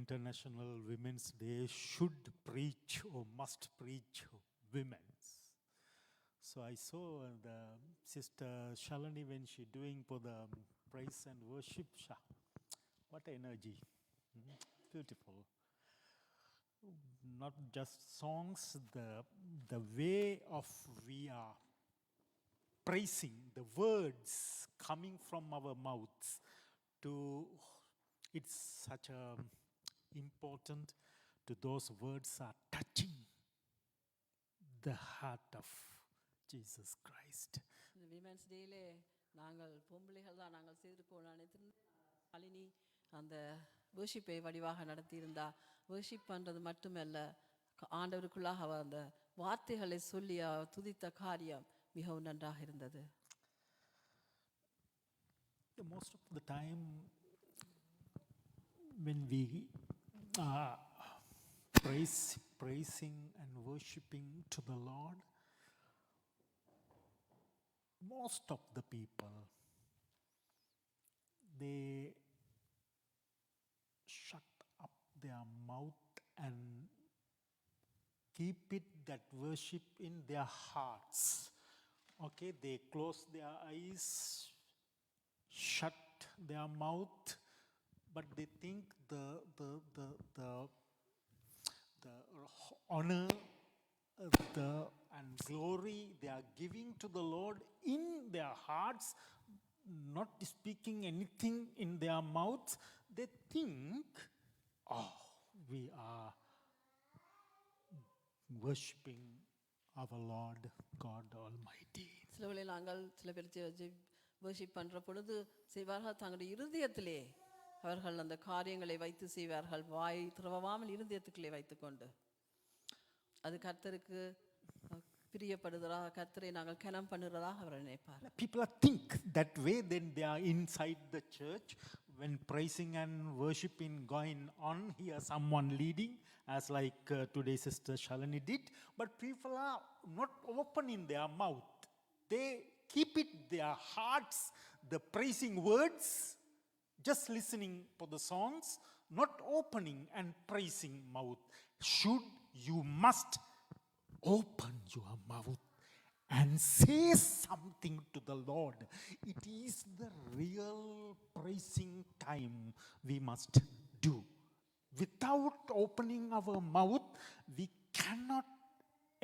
International Women's Day should preach or must preach women's. So I saw the sister Shalini when she doing for the praise and worship. What energy. Beautiful. Not just songs, the way of we are praising, the words coming from our mouths to, it's such a important to those words are touching the heart of Jesus Christ. இந்த women's டேலே நாங்கள் பொம்பளைகள் தான் நாங்கள் செய்திருக்கோம் நினைத்திருந்தேன். அலினி அந்த வேர்ஷிப்பை வடிவாக நடத்தியிருந்தா. Worship பண்ணுறது மட்டுமல்ல, ஆண்டவருக்குள்ளாக அவ அந்த வார்த்தைகளை சொல்லி துதித்த காரியம் மிகவும் நன்றாக இருந்தது. Most of the time when we are praising and worshiping to the Lord, most of the people, they shut up their mouth and keep it, that worship, in their hearts. Okay, they close their eyes, shut their mouth, but they think the honor and glory they are giving to the Lord in their hearts, not speaking anything in their mouths. They think, we are worshipping our Lord God Almighty. சில வேளை நாங்கள் சில பேர் worship பண்ணுற பொழுது செய்வார்கள் தங்களுடைய இருதயத்திலே அவர்கள் அந்த காரியங்களை வைத்து செய்வார்கள், வாய் திறவாமல் இருதயத்துக்குள்ளே வைத்துக்கொண்டு. அது கர்த்தருக்கு பிரியப்படுகிறதா, கர்த்தரை நாங்கள் கனம் பண்ணுறதாக அவர் நினைப்பார். People think that way, then they are inside the church when praising and worshiping going on, here someone leading, as like today Sister Shalini did, but people are not open in their mouth. They keep it their hearts, the praising words, just listening for the songs, not opening and praising mouth. You must open your mouth and say something to the Lord. It is the real praising time we must do. Without opening our mouth, we cannot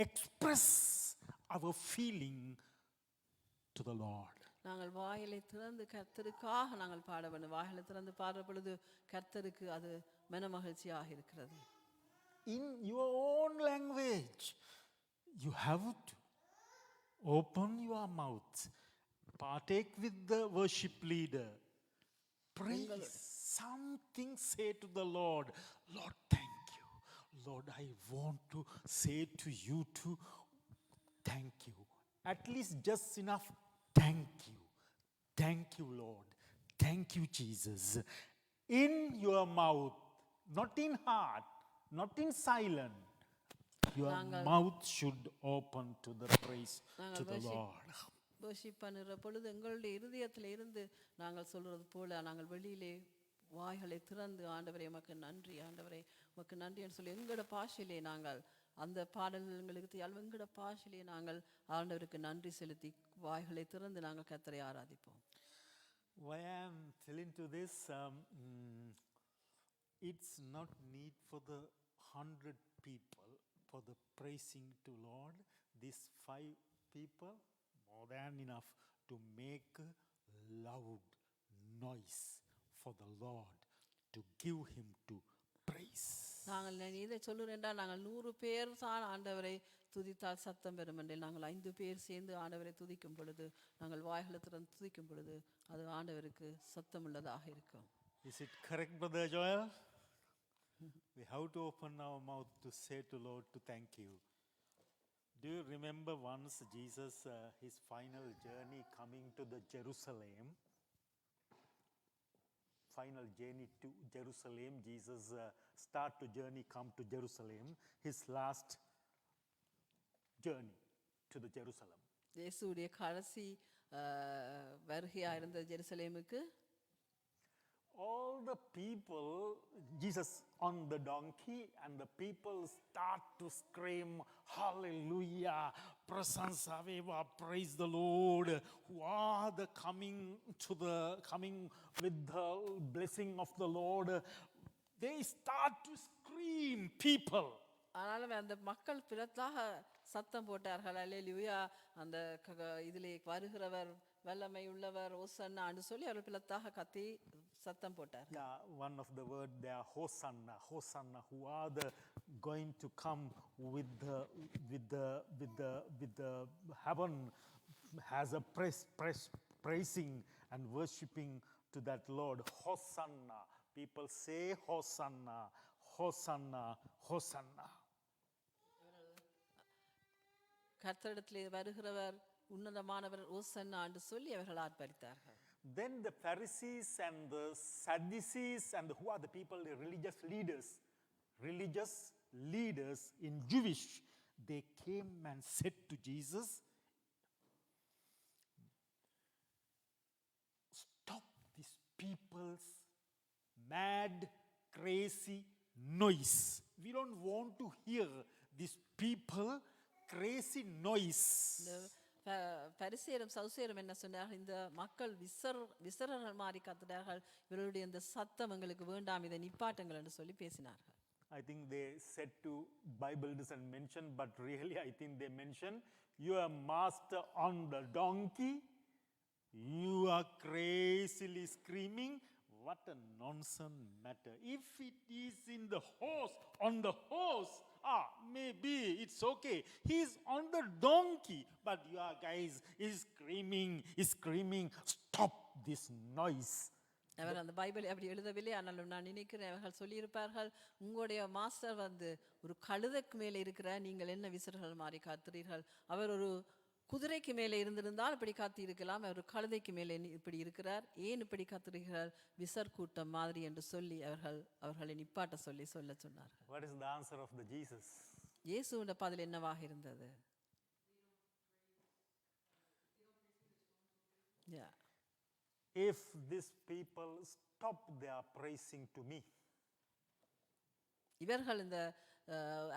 express our feeling to the Lord. நாங்கள் வாயிலை திறந்து கர்த்தருக்காக நாங்கள் பாட வேண்டும். வாயிலை திறந்து பாடுற பொழுது கர்த்தருக்கு அது மனமகிழ்ச்சியாக இருக்கிறது. In your own language, you have to open your mouth, partake with the worship leader, praise something, say to the Lord, Lord, thank you. Lord, I want to say to you too, thank you. At least just enough, thank you. Thank you, Lord. Thank you, Jesus. In your mouth, not in heart, not in silent. Your mouth should open to the praise to the Lord. Worship பண்ணுற பொழுது எங்களுடைய இருதயத்தில் இருந்து நாங்கள் சொல்கிறது போல நாங்கள் வெளியிலே வாய்களை திறந்து, ஆண்டவரே உமக்கு நன்றி, ஆண்டவரே உமக்கு நன்றின்னு சொல்லி எங்களோட பாஷையிலே நாங்கள் அந்த பாடல்களுக்கு எங்களோட பாஷையிலே நாங்கள் ஆண்டவருக்கு நன்றி செலுத்தி வாய்களை திறந்து நாங்கள் கர்த்தரை ஆராதிப்போம். Why I am telling to this, it's not need for the 100 people for the praising to Lord. These 5 people, more than enough to make loud noise for the Lord, to give him to praise. நாங்கள் இதை சொல்லுறேன்டா, நாங்கள் 100 பேர் தான் ஆண்டவரை துதித்தால் சத்தம் பெறும் என்றால், நாங்கள் 5 பேர் சேர்ந்து ஆண்டவரை துதிக்கும் பொழுது, நாங்கள் வாய்களை திறந்து துதிக்கும் பொழுது அது ஆண்டவருக்கு சத்தம் உள்ளதாக இருக்கும். Is it correct, Brother Joel? We have to open our mouth to say to Lord to thank you. Do you remember once Jesus, his final journey coming to the Jerusalem? Final journey to Jerusalem. Jesus start to journey, come to Jerusalem. His last journey to the Jerusalem. இயேசுவுடைய கடைசி வருகையா இருந்த ஜெருசலேமுக்கு. all the people, Jesus on the donkey, and the people start to scream, hallelujah, prasansa veva, praise the Lord, who are the coming with the blessing of the Lord. They start to scream, people. ஆனாலும் அந்த மக்கள் பிறத்தாக சத்தம் போட்டார்கள், அல்லேலூயா, அந்த இதிலே வருகிறவர் வல்லமை உள்ளவர் ஓசன்னான்னு சொல்லி அவர்கள் பிளத்தாக கத்தி சத்தம் போட்டார். Yeah, one of the word there, Hosanna, Hosanna, who are the going to come with the heaven has a praising and worshiping to that Lord. Hosanna. People say Hosanna, Hosanna, Hosanna. கர்த்தரிடத்திலே வருகிறவர் உன்னதமானவர் ஓசன்னா என்று சொல்லி அவர்கள் ஆர்ப்பரித்தார்கள். Then the Pharisees and the Sadducees and who are the people, the religious leaders in Jewish, they came and said to Jesus, stop these people's mad, crazy noise. We don't want to hear these people crazy noise. பரிசேயரும் சதுசேயரும் என்ன சொன்னார்கள், இந்த மக்கள் விசரர்கள் மாதிரி கத்துட்டார்கள், இவர்களுடைய இந்த சத்தம் எங்களுக்கு வேண்டாம், இதை நிப்பாட்டுங்கள் என்று சொல்லி பேசினார்கள். I think they said to, Bible doesn't mention, but really I think they mention, your master on the donkey, you are crazily screaming. What a nonsense matter. If it is in the horse, on the horse, maybe it's okay. He's on the donkey, but you guys is screaming, stop this noise. அவர் அந்த Bible அப்படி எழுதவில்லை, ஆனாலும் நான் நினைக்கிறேன் அவர்கள் சொல்லியிருப்பார்கள், உங்களுடைய master வந்து ஒரு கழுதைக்கு மேலே இருக்கிறார், நீங்கள் என்ன விசர்கள் மாதிரி காத்துறீர்கள், அவர் ஒரு குதிரைக்கு மேலே இருந்திருந்தால் இப்படி காத்து இருக்கலாம், அவர் கழுதைக்கு மேலே இப்படி இருக்கிறார், ஏன் இப்படி காத்துறீர்கள், விசர் கூட்டம் மாதிரி என்று சொல்லி அவர்களை நிப்பாட்ட சொல்ல சொன்னார்கள். What is the answer of the Jesus? இயேசுவின் பதில் என்னவாக இருந்தது? If these people stop their praising to me, இவர்கள் இந்த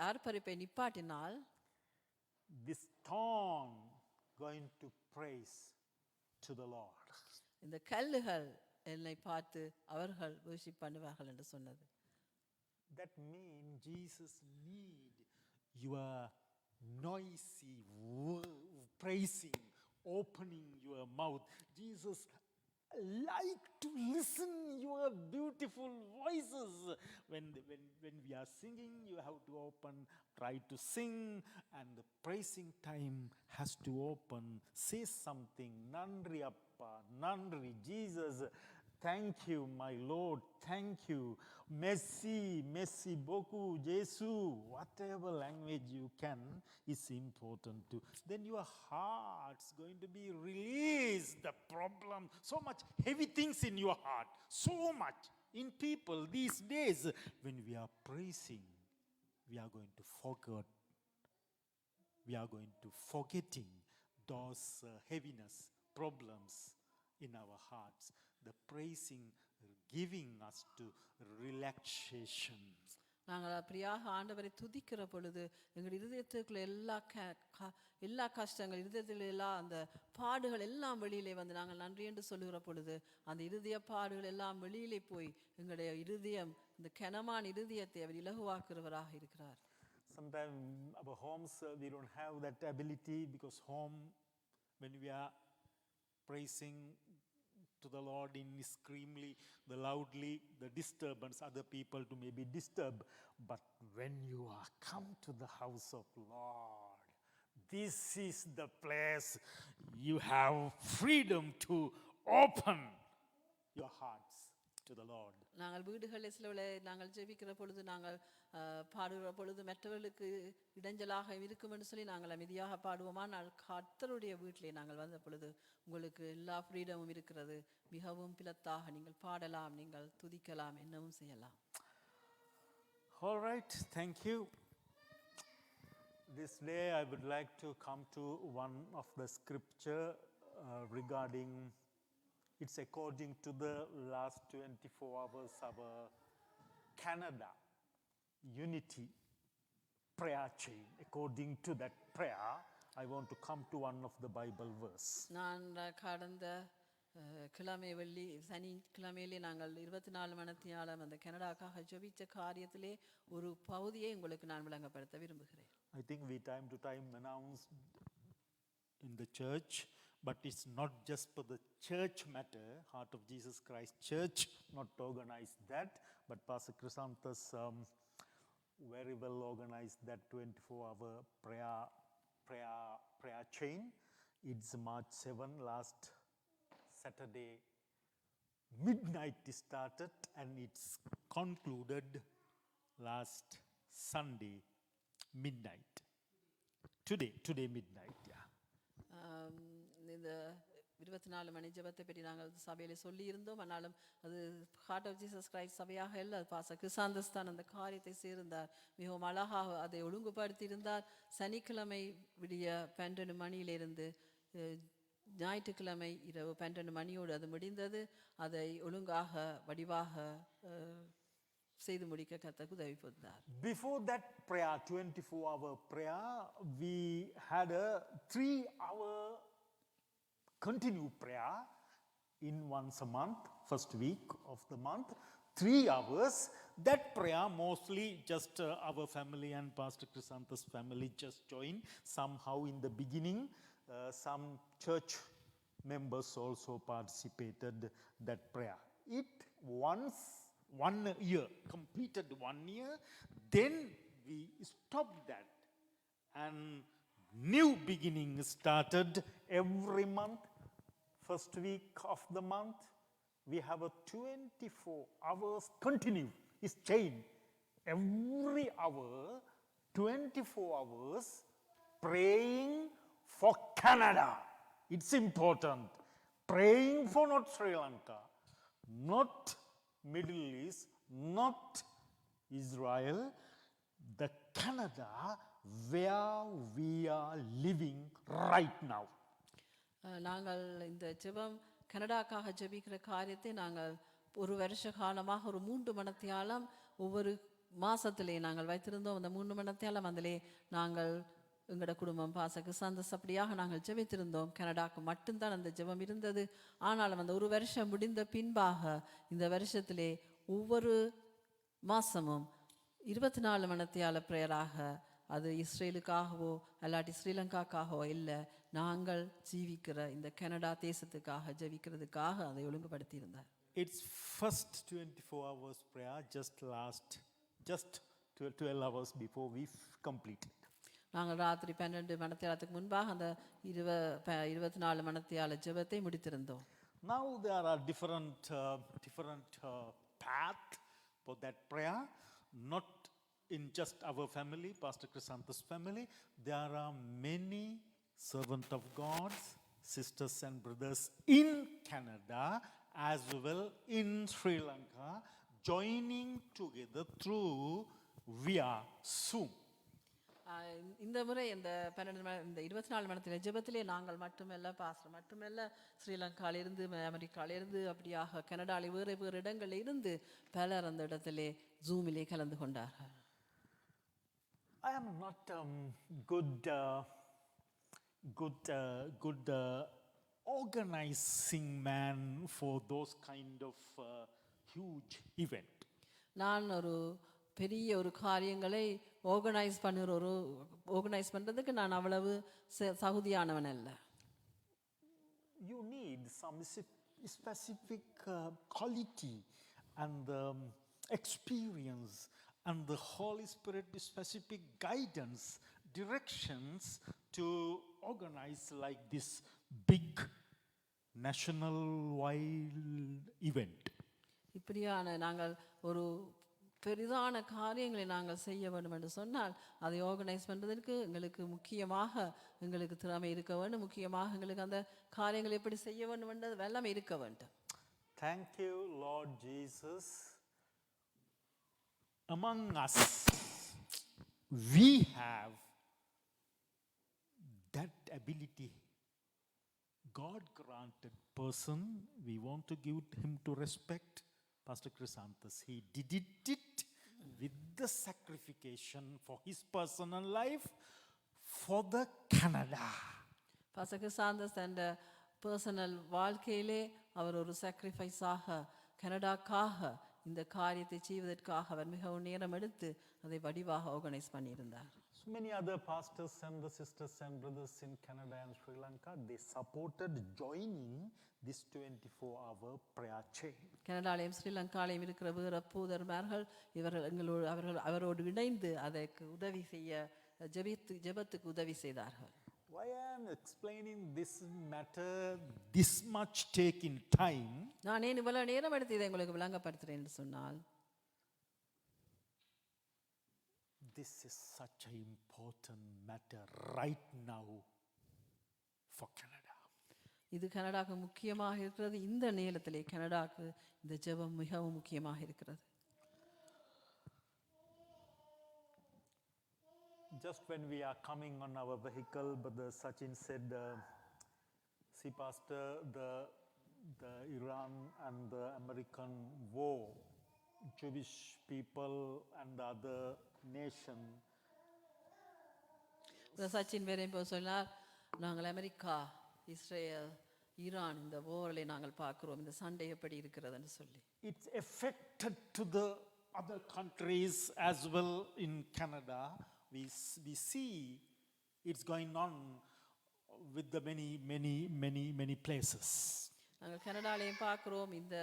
ஆர்ப்பரிப்பை நிப்பாட்டினால், this stone going to praise to the Lord. இந்த கல்லுகள் என்னை பார்த்து அவர்கள் worship பண்ணுவார்கள் என்று சொன்னது. That means Jesus need your noisy praising, opening your mouth. Jesus like to listen your beautiful voices. When we are singing, you have to try to sing, and the praising time has to open. Say something. Nandri Appa, Nandri Jesus. Thank you, my Lord. Thank you. Merci beaucoup, Jesus. Whatever language you can is important too. Then your heart's going to be released. The problem, so much heavy things in your heart. So much in people these days. When we are praising, we are going to forget. We are going to forgetting those heaviness, problems in our hearts. The praising giving us to relaxation. நாங்கள் அப்படியாக ஆண்டவரை துதிக்கிற பொழுது எங்கள் இருதயத்துக்குள்ள எல்லா கஷ்டங்கள், இருதயத்தில் எல்லாம் அந்த பாடுகள் எல்லாம் வெளியிலே வந்து நாங்கள் நன்றி என்று சொல்லுகிற பொழுது அந்த இருதய பாடுகள் எல்லாம் வெளியிலே போய் எங்களுடைய இருதயம், இந்த கனமான இருதயத்தை அவர் இலகுவாக்குறவராக இருக்கிறார். Sometimes our homes we don't have that ability, because home, when we are praising to the Lord in screamly, the loudly, the disturbance, other people to maybe disturb. But when you are come to the house of Lord, this is the place you have freedom to open your hearts to the Lord. நாங்கள் வீடுகளில் சிலவளை நாங்கள் ஜெபிக்கிற பொழுது, நாங்கள் பாடுகிற பொழுது மற்றவர்களுக்கு இடைஞ்சலாக இருக்கும் என்று சொல்லி நாங்கள் அமைதியாக பாடுவோமா. கர்த்தருடைய வீட்டிலே நாங்கள் வந்த பொழுது உங்களுக்கு எல்லா ஃப்ரீடமும் இருக்கிறது, மிகவும் பிளத்தாக நீங்கள் பாடலாம், நீங்கள் துதிக்கலாம், என்னவும் செய்யலாம். All right, thank you. This day I would like to come to one of the scripture regarding It's according to the last 24 hours, our Canada unity prayer chain. According to that prayer, I want to come to one of the Bible verse. நான் கடந்த கிழமை வெள்ளி சனிக்கிழமையிலே நாங்கள் 24 மணித்தியாலம் அந்த கனடாக்காக ஜெபிச்ச காரியத்திலே ஒரு பகுதியை உங்களுக்கு நான் விளங்கப்படுத்த விரும்புகிறேன். I think we time to time announce in the church, but it's not just for the church matter. Heart of Jesus Christ Church not organized that, but Pastor Chrysanthus very well organized that 24-hour prayer chain. It's March 7, last Saturday midnight it started and it's concluded last Sunday midnight. Today midnight, yeah. இந்த 24 மணி ஜெபத்தை பற்றி நாங்கள் சபையில் சொல்லியிருந்தோம். ஆனாலும் அது heart of Jesus Christ சபையாக இல்லை, பாஸ்டர் கிறிஸ்தாந்தஸ் தான் அந்த காரியத்தை சேர்ந்தார். மிகவும் அழகாக அதை ஒழுங்குபடுத்தியிருந்தார். சனிக்கிழமை விடிய 12 மணியிலிருந்து ஞாயிற்றுக்கிழமை இரவு 12 மணியோடு அது முடிந்தது. அதை ஒழுங்காக வடிவாக செய்து முடிக்க கர்த்தர் உதவி புரிந்தார். Before that prayer, 24-hour prayer, we had a 3-hour continued prayer in once a month, first week of the month, 3 hours. That prayer mostly just our family and Pastor Chrysanthus family just joined. Somehow in the beginning, some church members also participated that prayer. It once 1 year, completed 1 year, then we stopped that and new beginning started every month. First week of the month, we have a 24 hours continue. It's chain. Every hour, 24 hours, praying for Canada. It's important. Praying for not Sri Lanka, not Middle East, not Israel, the Canada where we are living right now. நாங்கள் இந்த ஜெபம் கனடாக்காக ஜெபிக்கிற காரியத்தை நாங்கள் ஒரு வருஷ காலமாக ஒரு 3 மணித்தியாலம் ஒவ்வொரு மாசத்திலே நாங்கள் வைத்திருந்தோம். அந்த 3 மணித்தியாலம் அதிலே நாங்கள் எங்களோட குடும்பம் பாசக்கு சந்தஸ் அப்படியாக நாங்கள் ஜெபித்திருந்தோம். கனடாக்கு மட்டும்தான் அந்த ஜெபம் இருந்தது. ஆனாலும் அந்த ஒரு வருஷம் முடிந்த பின்பாக இந்த வருஷத்திலே ஒவ்வொரு மாசமும் 24 மணித்தியால பிரேயராக, அது இஸ்ரேலுக்காகவோ அல்லாட்டி ஸ்ரீலங்காக்காகவோ இல்லை, நாங்கள் ஜீவிக்கிற இந்த கனடா தேசத்துக்காக ஜெபிக்கிறதுக்காக அதை ஒழுங்குபடுத்தியிருந்தார். It's first 24 hours prayer just 12 hours before we completed. நாங்கள் ராத்திரி 12 மணித்தியாலத்துக்கு முன்பாக அந்த 24 மணித்தியால ஜெபத்தை முடித்திருந்தோம். Now there are different path for that prayer, not in just our family, Pastor Chrysanthus family. There are many servants of God, sisters and brothers in Canada as well in Sri Lanka, joining together through via Zoom. இந்த முறை இந்த 24 மணித்தியால ஜெபத்திலே நாங்கள் மட்டுமல்ல, pastor மட்டுமல்ல, ஸ்ரீலங்காவிலிருந்து அமெரிக்காவிலிருந்து அப்படியாக கனடாவில் வேறு வேறு இடங்களில் இருந்து பலர் அந்த இடத்திலே ஜூமிலே கலந்து கொண்டார்கள். I am not good organizing man for those kind of huge event. நான் ஒரு பெரிய ஒரு காரியங்களை ஆர்கனைஸ் பண்ணுறதுக்கு நான் அவ்வளவு தகுதியானவன் அல்ல. You need some specific quality and experience and the Holy Spirit specific guidance, directions to organize like this big national wide event. இப்படியான நாங்கள் ஒரு பெரிதான காரியங்களை நாங்கள் செய்ய வேண்டும் என்று சொன்னால் அதை ஆர்கனைஸ் பண்ணுறதுக்கு எங்களுக்கு முக்கியமாக எங்களுக்கு திறமை இருக்க வேண்டும். முக்கியமாக எங்களுக்கு அந்த காரியங்களை எப்படி செய்ய வேண்டும் என்றது வெள்ளம் இருக்க வேண்டும். Thank you, Lord Jesus. Among us, we have that ability, God-granted person, we want to give him to respect. Pastor Chrysanthus, he did it with the sacrification for his personal life for the Canada. Pastor Chrysanthus தன் personal வாழ்க்கையிலே அவர் ஒரு சாக்ரிஃபைஸாக கனடாக்காக இந்த காரியத்தை செய்வதற்காக அவர் மிகவும் நேரம் எடுத்து அதை வடிவாக ஆர்கனைஸ் பண்ணியிருந்தார். So many other pastors and the sisters and brothers in Canada and Sri Lanka, they supported joining this 24-hour prayer chain. கனடாலையும் ஸ்ரீலங்காலையும் இருக்கிற வேறு அப்போதர்மார்கள் அவரோடு இணைந்து அதற்கு உதவி செய்ய ஜெபத்துக்கு உதவி செய்தார்கள். Why I am explaining this matter this much take in time? நான் ஏன் இவ்வளவு நேரம் எடுத்து இதை உங்களுக்கு விளங்கப்படுத்துறேன் என்று சொன்னால், this is such an important matter right now for Canada. இது கனடாக்கு முக்கியமாக இருக்கிறது. இந்த நேரத்திலே கனடாக்கு இந்த ஜெபம் மிகவும் முக்கியமாக இருக்கிறது. Just when we are coming on our vehicle, Brother Sachin said, see Pastor, the Iran and the American war, Jewish people and the other nation. Sachin வேற இப்போ சொன்னார், நாங்கள் அமெரிக்கா, இஸ்ரேல், ஈரான் இந்த போரில் நாங்கள் பார்க்கிறோம், இந்த சண்டை எப்படி இருக்கிறதுன்னு சொல்லி. It's affected to the other countries as well in Canada. We see it's going on with the many places. நாங்கள் கனடாலையும் பார்க்கிறோம், இது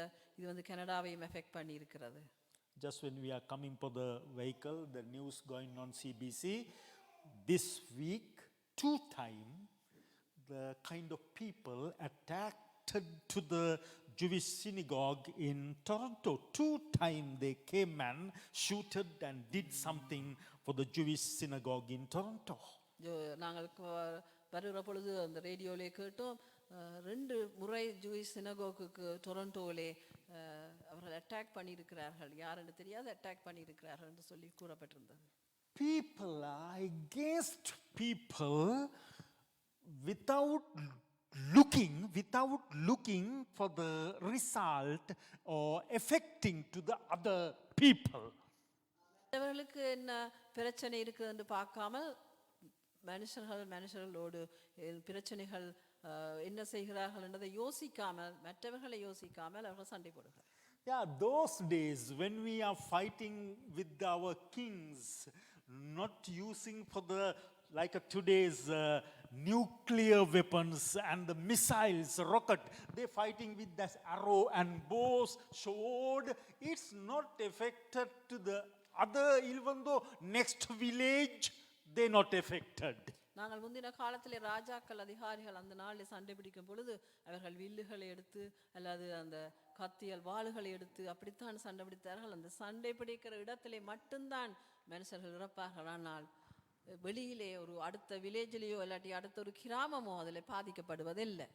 வந்து கனடாவையும் எஃபெக்ட் பண்ணி இருக்கிறது. Just when we are coming for the vehicle, the news going on CBC this week, 2 times the kind of people attacked to the Jewish synagogue in Toronto. 2 times they came and shooted and did something for the Jewish synagogue in Toronto. நாங்கள் வருகிற பொழுது அந்த ரேடியோவிலே கேட்டோம், 2 முறை Jewish சினகோகுக்கு டொரண்டோவிலே அவர்கள் attack பண்ணியிருக்கிறார்கள், யாருன்னு தெரியாது attack பண்ணியிருக்கிறார்கள் என்று சொல்லி கூறப்பட்டிருந்தது. People are against people without looking for the result or affecting to the other people. அவர்களுக்கு என்ன பிரச்சனை இருக்குது என்று பார்க்காமல் மனுஷர்களோடு பிரச்சனைகள் என்ன செய்கிறார்கள் என்றதை யோசிக்காமல், மற்றவர்களை யோசிக்காமல் அவர்கள் சண்டை போடுகிறார்கள். Yeah, those days when we are fighting with our kings, not using for the like today's nuclear weapons and the missiles, rocket, they fighting with that arrow and bows, sword. It's not affected to the other, even though next village they not affected. நாங்கள் முந்தின காலத்திலே ராஜாக்கள் அதிகாரிகள் அந்த நாளில் சண்டை பிடிக்கும் பொழுது அவர்கள் வில்லுகளை எடுத்து அல்லது அந்த கத்தியால் வாளுகளை எடுத்து அப்படித்தான் சண்டை பிடித்தார்கள். அந்த சண்டை பிடிக்கிற இடத்திலே மட்டும்தான் மனுஷர்கள் இறப்பார்கள். ஆனால் வெளியிலே ஒரு அடுத்த வில்லேஜ்லேயோ இல்லாட்டி அடுத்த ஒரு கிராமமோ அதில் பாதிக்கப்படுவதில்லை.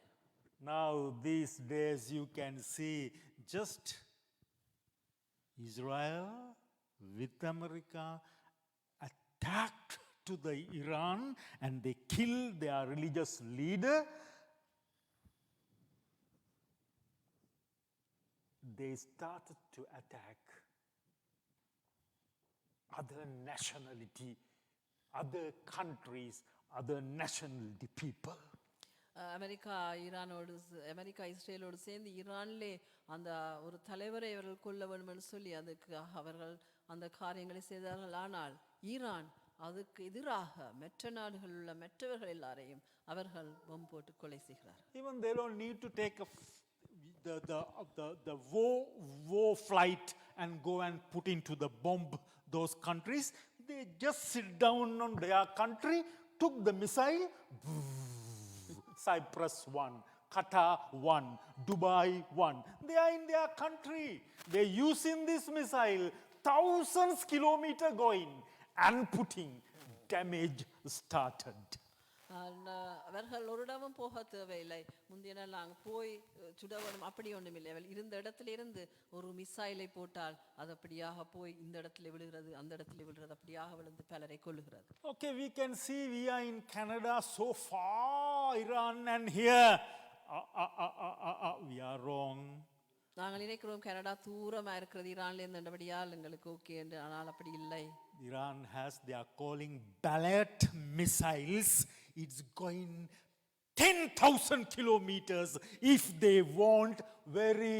Now these days you can see just Israel with America attacked to the Iran and they killed their religious leader. They started to attack other nationality, other countries, other nationality people. America இஸ்ரேலோடு சேர்ந்து ஈரானிலே அந்த ஒரு தலைவரை அவர்கள் கொல்ல வேண்டும் என்று சொல்லி அதுக்கு அவர்கள் அந்த காரியங்களை செய்தார்கள். ஆனால் ஈரான் அதுக்கு எதிராக மற்ற நாடுகளில் உள்ள மற்றவர்கள் எல்லாரையும் அவர்கள் பொம் போட்டு கொலை செய்கிறார். Even they don't need to take the war flight and go and put into the bomb those countries. They just sit down on their country, took the missile, Cyprus 1, Qatar 1, Dubai 1. They are in their country. They're using this missile, thousands kilometers going and putting, damage started. அவர்கள் ஒரு இடமும் போக தேவையில்லை. முந்தின நாங்கள் போய் சுடவனும் அப்படி ஒன்றுமில்லை. அவள் இருந்த இடத்துல இருந்து ஒரு மிசைலை போட்டால் அது அப்படியாக போய் இந்த இடத்துல விழுகிறது, அந்த இடத்துல விழுகிறது, அப்படியாக விழுந்து பலரை கொல்லுகிறது. Okay, we can see we are in Canada so far, Iran, and here we are wrong. நாங்கள் நினைக்கிறோம் கனடா தூரமா இருக்கிறது ஈரான்ல இருந்தபடியால் எங்களுக்கு ஓகே என்று, ஆனால் அப்படி இல்லை. Iran has, they are calling Ballet missiles. It's going 10,000 kilometers. If they want, very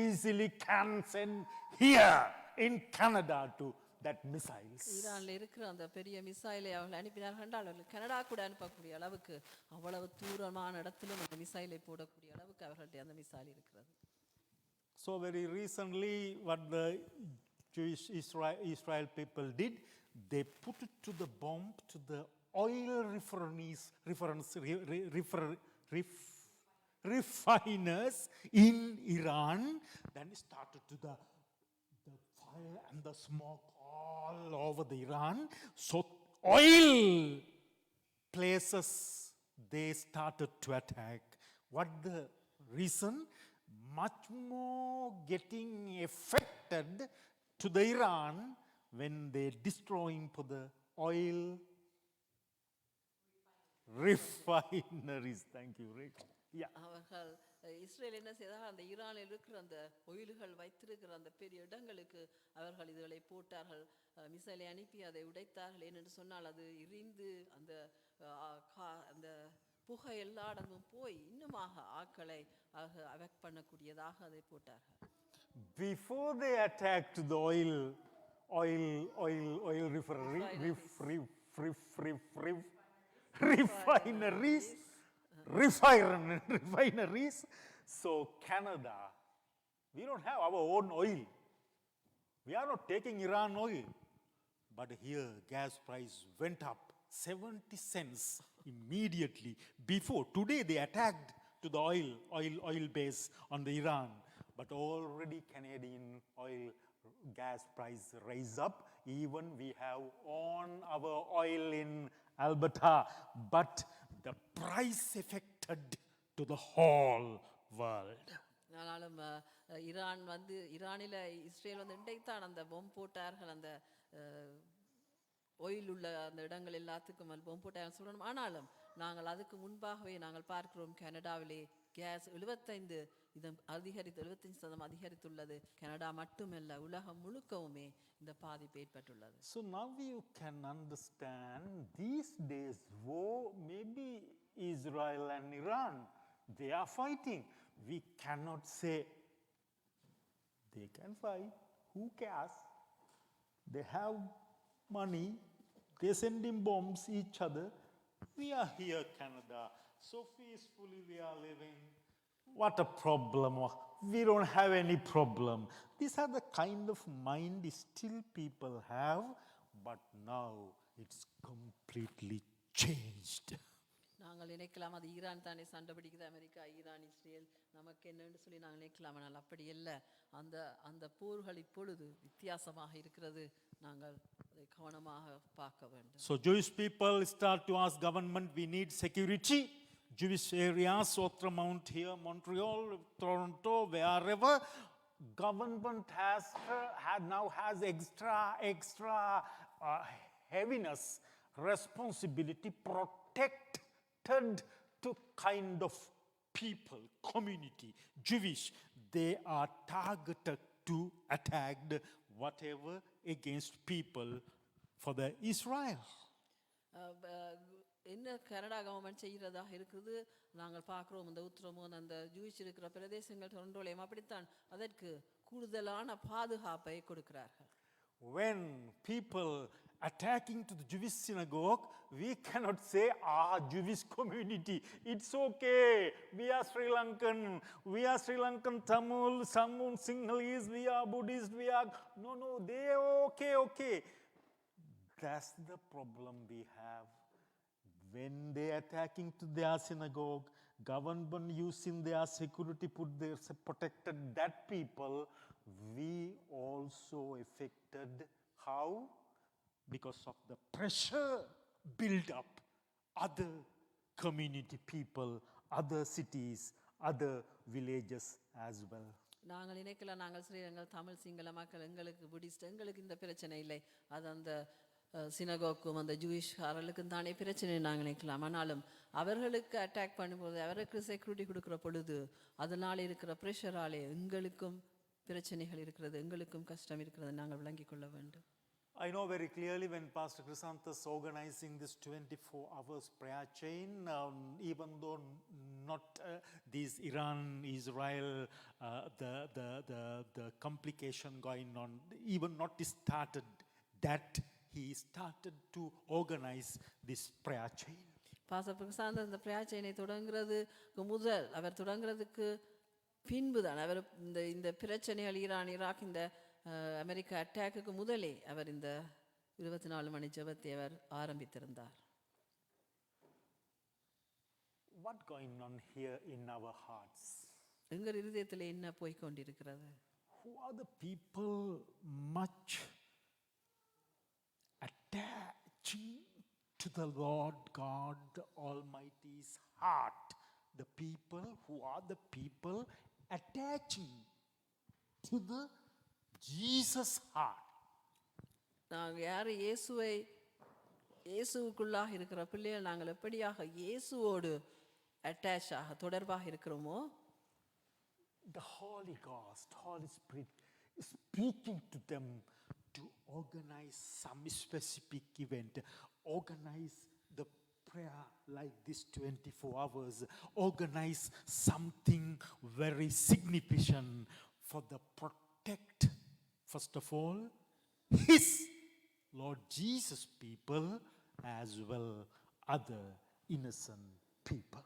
easily can send here in Canada to that missiles. ஈரான்ல இருக்கிற அந்த பெரிய மிசைலை அவர்கள் அனுப்பினார்கள் என்றால் அவர்கள் கனடா கூட அனுப்பக்கூடிய அளவுக்கு, அவ்வளவு தூரமான இடத்திலும் அந்த மிசைலை போடக்கூடிய அளவுக்கு அவர்களுடைய அந்த மிசைல் இருக்கிறது. So very recently, what the Jewish Israel people did, they put it to the bomb to the oil refiners in Iran. Then it started to the fire and the smoke all over the Iran. So oil places they started to attack. What the reason? Much more getting affected to the Iran when they destroying for the oil refineries. Thank you, Rick. Yeah. அவர்கள் Israel என்ன செய்தார்கள், அந்த ஈரானில் இருக்கிற அந்த ஒயில்கள் வைத்திருக்கிற அந்த பெரிய இடங்களுக்கு அவர்கள் இதுகளை போட்டார்கள், மிசைலை அனுப்பி அதை உடைத்தார்கள். ஏனென்று சொன்னால் அது எரிந்து அந்த அந்த புகை எல்லா இடமும் போய் இன்னுமாக ஆக்களை அஃபெக்ட் பண்ணக்கூடியதாக அதை போட்டார்கள். Before they attacked the oil refineries. So Canada, we don't have our own oil. We are not taking Iran oil. But here gas price went up 70 cents immediately. Before, today they attacked to the oil base on the Iran. But already Canadian oil gas price raised up. Even we have on our oil in Alberta. But the price affected to the whole world. ஆனாலும் ஈரானில் Israel இன்றைக்குத்தான் அந்த பொம் போட்டார்கள், அந்த while உள்ள அந்த இடங்கள் எல்லாத்துக்கும் பொம் போட்டார்கள் சொல்லணும். ஆனாலும் நாங்கள் அதுக்கு முன்பாகவே நாங்கள் பார்க்கிறோம், கனடாவிலே கேஸ் 75 அதிகரித்துள்ளது. கனடா மட்டுமல்ல, உலகம் முழுக்கவுமே இந்த பாதிப்பு ஏற்பட்டுள்ளது. So now you can understand these days war, maybe Israel and Iran, they are fighting. We cannot say they can fight. Who cares? They have money. They sending bombs each other. We are here, Canada, so peacefully we are living. What a problem. We don't have any problem. These are the kind of mind still people have, but now it's completely changed. நாங்கள் நினைக்கலாம் அது Iran தானே சண்டை பிடிக்குது, America, Iran, Israel, நமக்கு என்னன்னு சொல்லி நாங்கள் நினைக்கலாம். ஆனால் அப்படி இல்லை. அந்த போர்கள் இப்பொழுது வித்தியாசமாக இருக்கிறது. நாங்கள் அதை கவனமாக பார்க்க வேண்டும். So Jewish people start to ask government, we need security. Jewish areas, Outremont here, Montreal, Toronto, wherever, government now has extra heaviness, responsibility, protected to kind of people, community, Jewish. They are targeted to attacked whatever against people for the Israel. என்ன Canada government செய்கிறதாக இருக்குது நாங்கள் பார்க்குறோம். இந்த உத்தரமோன் அந்த Jewish இருக்கிற பிரதேசங்கள் டொரண்டோலையும் அப்படித்தான் அதற்கு கூடுதலான பாதுகாப்பை கொடுக்கிறார்கள். When people attacking to the Jewish synagogue, we cannot say, Jewish community, it's okay, we are Sri Lankan, Tamil, some Sinhalese, we are Buddhist, we are, no, they are okay. That's the problem we have. When they attacking to their synagogue, government using their security protected that people, we also affected. How? Because of the pressure built up other community people, other cities, other villages as well. நாங்கள் நினைக்கலாம், நாங்கள் ஸ்ரீலங்கா, தமிழ், சிங்கள மக்கள், எங்களுக்கு Buddhist, எங்களுக்கு இந்த பிரச்சனை இல்லை. அது அந்த சினகோக்கும் அந்த ஜூயிஷ்காரர்களுக்கும் தானே பிரச்சனை நாங்கள் நினைக்கலாம். ஆனாலும் அவர்களுக்கு அட்டாக் பண்ணும்போது அவருக்கு செக்யூரிட்டி கொடுக்குற பொழுது அதனால் இருக்கிற ப்ரெஷராலே எங்களுக்கும் பிரச்சனைகள் இருக்கிறது, எங்களுக்கும் கஷ்டம் இருக்கிறது நாங்கள் விளங்கிக் கொள்ள வேண்டும். I know very clearly when Pastor Chrysanthus organizing this 24 hours prayer chain, even though not this Iran, Israel, the complication going on, even not started that, he started to organize this prayer chain. Pastor Prashanth அந்த prayer செயினை தொடங்குறதுக்கு முதல், அவர் தொடங்குறதுக்கு பின்பு தான் அவர் இந்த பிரச்சனைகள் Iran, Iraq, இந்த அமெரிக்கா அட்டாக்குக்கு முதலே அவர் இந்த 24 மணி ஜெபத்தை அவர் ஆரம்பித்திருந்தார். What going on here in our hearts? எங்கள் இருதயத்தில் என்ன போய்கொண்டிருக்கிறது? Who are the people much attaching to the Lord God Almighty's heart? The people who are the people attaching to the Jesus heart. நாங்கள் யார் இயேசுவுக்குள்ளாக இருக்கிற பிள்ளைகள் நாங்கள் எப்படியாக இயேசுவோடு அட்டாச் ஆக தொடர்பாக இருக்கிறோமோ, the Holy Ghost, Holy Spirit is speaking to them to organize some specific event, organize the prayer like this 24 hours, organize something very significant for the protect, first of all, His Lord Jesus people as well other innocent people.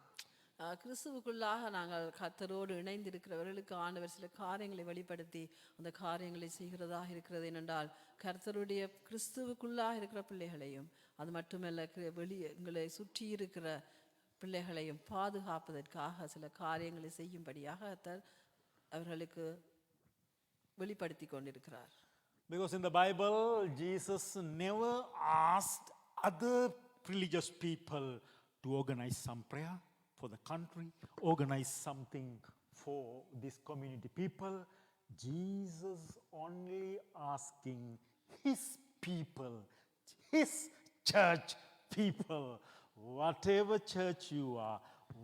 கிறிஸ்துவுக்குள்ளாக நாங்கள் கர்த்தரோடு இணைந்திருக்கிறவர்களுக்கு ஆண்டவர் சில காரியங்களை வெளிப்படுத்தி அந்த காரியங்களை செய்கிறதாக இருக்கிறது. ஏனென்றால் கர்த்தருடைய கிறிஸ்துவுக்குள்ளாக இருக்கிற பிள்ளைகளையும் அது மட்டுமல்ல எங்களை சுற்றி இருக்கிற பிள்ளைகளையும் பாதுகாப்பதற்காக சில காரியங்களை செய்யும்படியாக கர்த்தர் அவர்களுக்கு வெளிப்படுத்தி கொண்டிருக்கிறார். Because in the Bible, Jesus never asked other religious people to organize some prayer for the country, organize something for this community people. Jesus only asking His people, His church people, whatever church you are,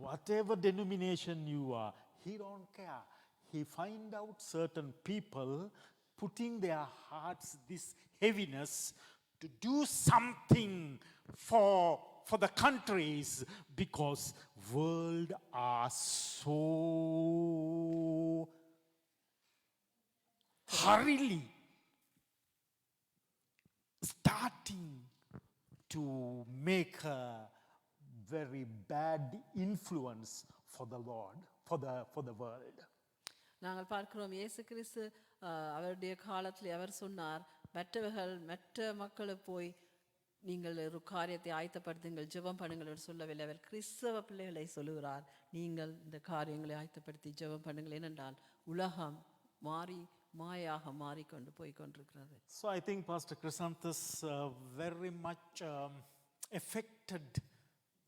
whatever denomination you are, He don't care. He find out certain people putting their hearts this heaviness to do something for the countries, because world are so hurriedly starting to make a very bad influence for the Lord, for the world. நாங்கள் பார்க்கிறோம் இயேசு கிறிஸ்து அவருடைய காலத்தில் அவர் சொன்னார், மற்ற மக்களை போய் நீங்கள் ஒரு காரியத்தை ஆயத்தப்படுத்துங்கள், ஜெபம் பண்ணுங்கள் என்று சொல்லவில்லை. அவர் கிறிஸ்தவ பிள்ளைகளை சொல்லுகிறார், நீங்கள் இந்த காரியங்களை ஆயத்தப்படுத்தி ஜெபம் பண்ணுங்கள். ஏனென்றால் உலகம் மாயாக மாறிக்கொண்டு போய்கொண்டிருக்கிறது. So I think Pastor Chrysanthus very much affected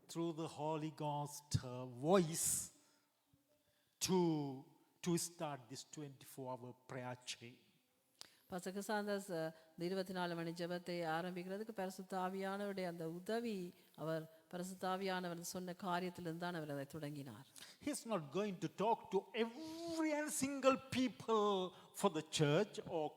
through the Holy Ghost voice to start this 24-hour prayer chain. Pastor Chrysanthus இந்த 24 மணி ஜெபத்தை ஆரம்பிக்கிறதுக்கு பரிசுத்த ஆவியானவருடைய அந்த உதவி, அவர் பரிசுத்த ஆவியானவர் சொன்ன காரியத்திலிருந்து தான் அவர் அதை தொடங்கினார். He is not going to talk to every single people for the church or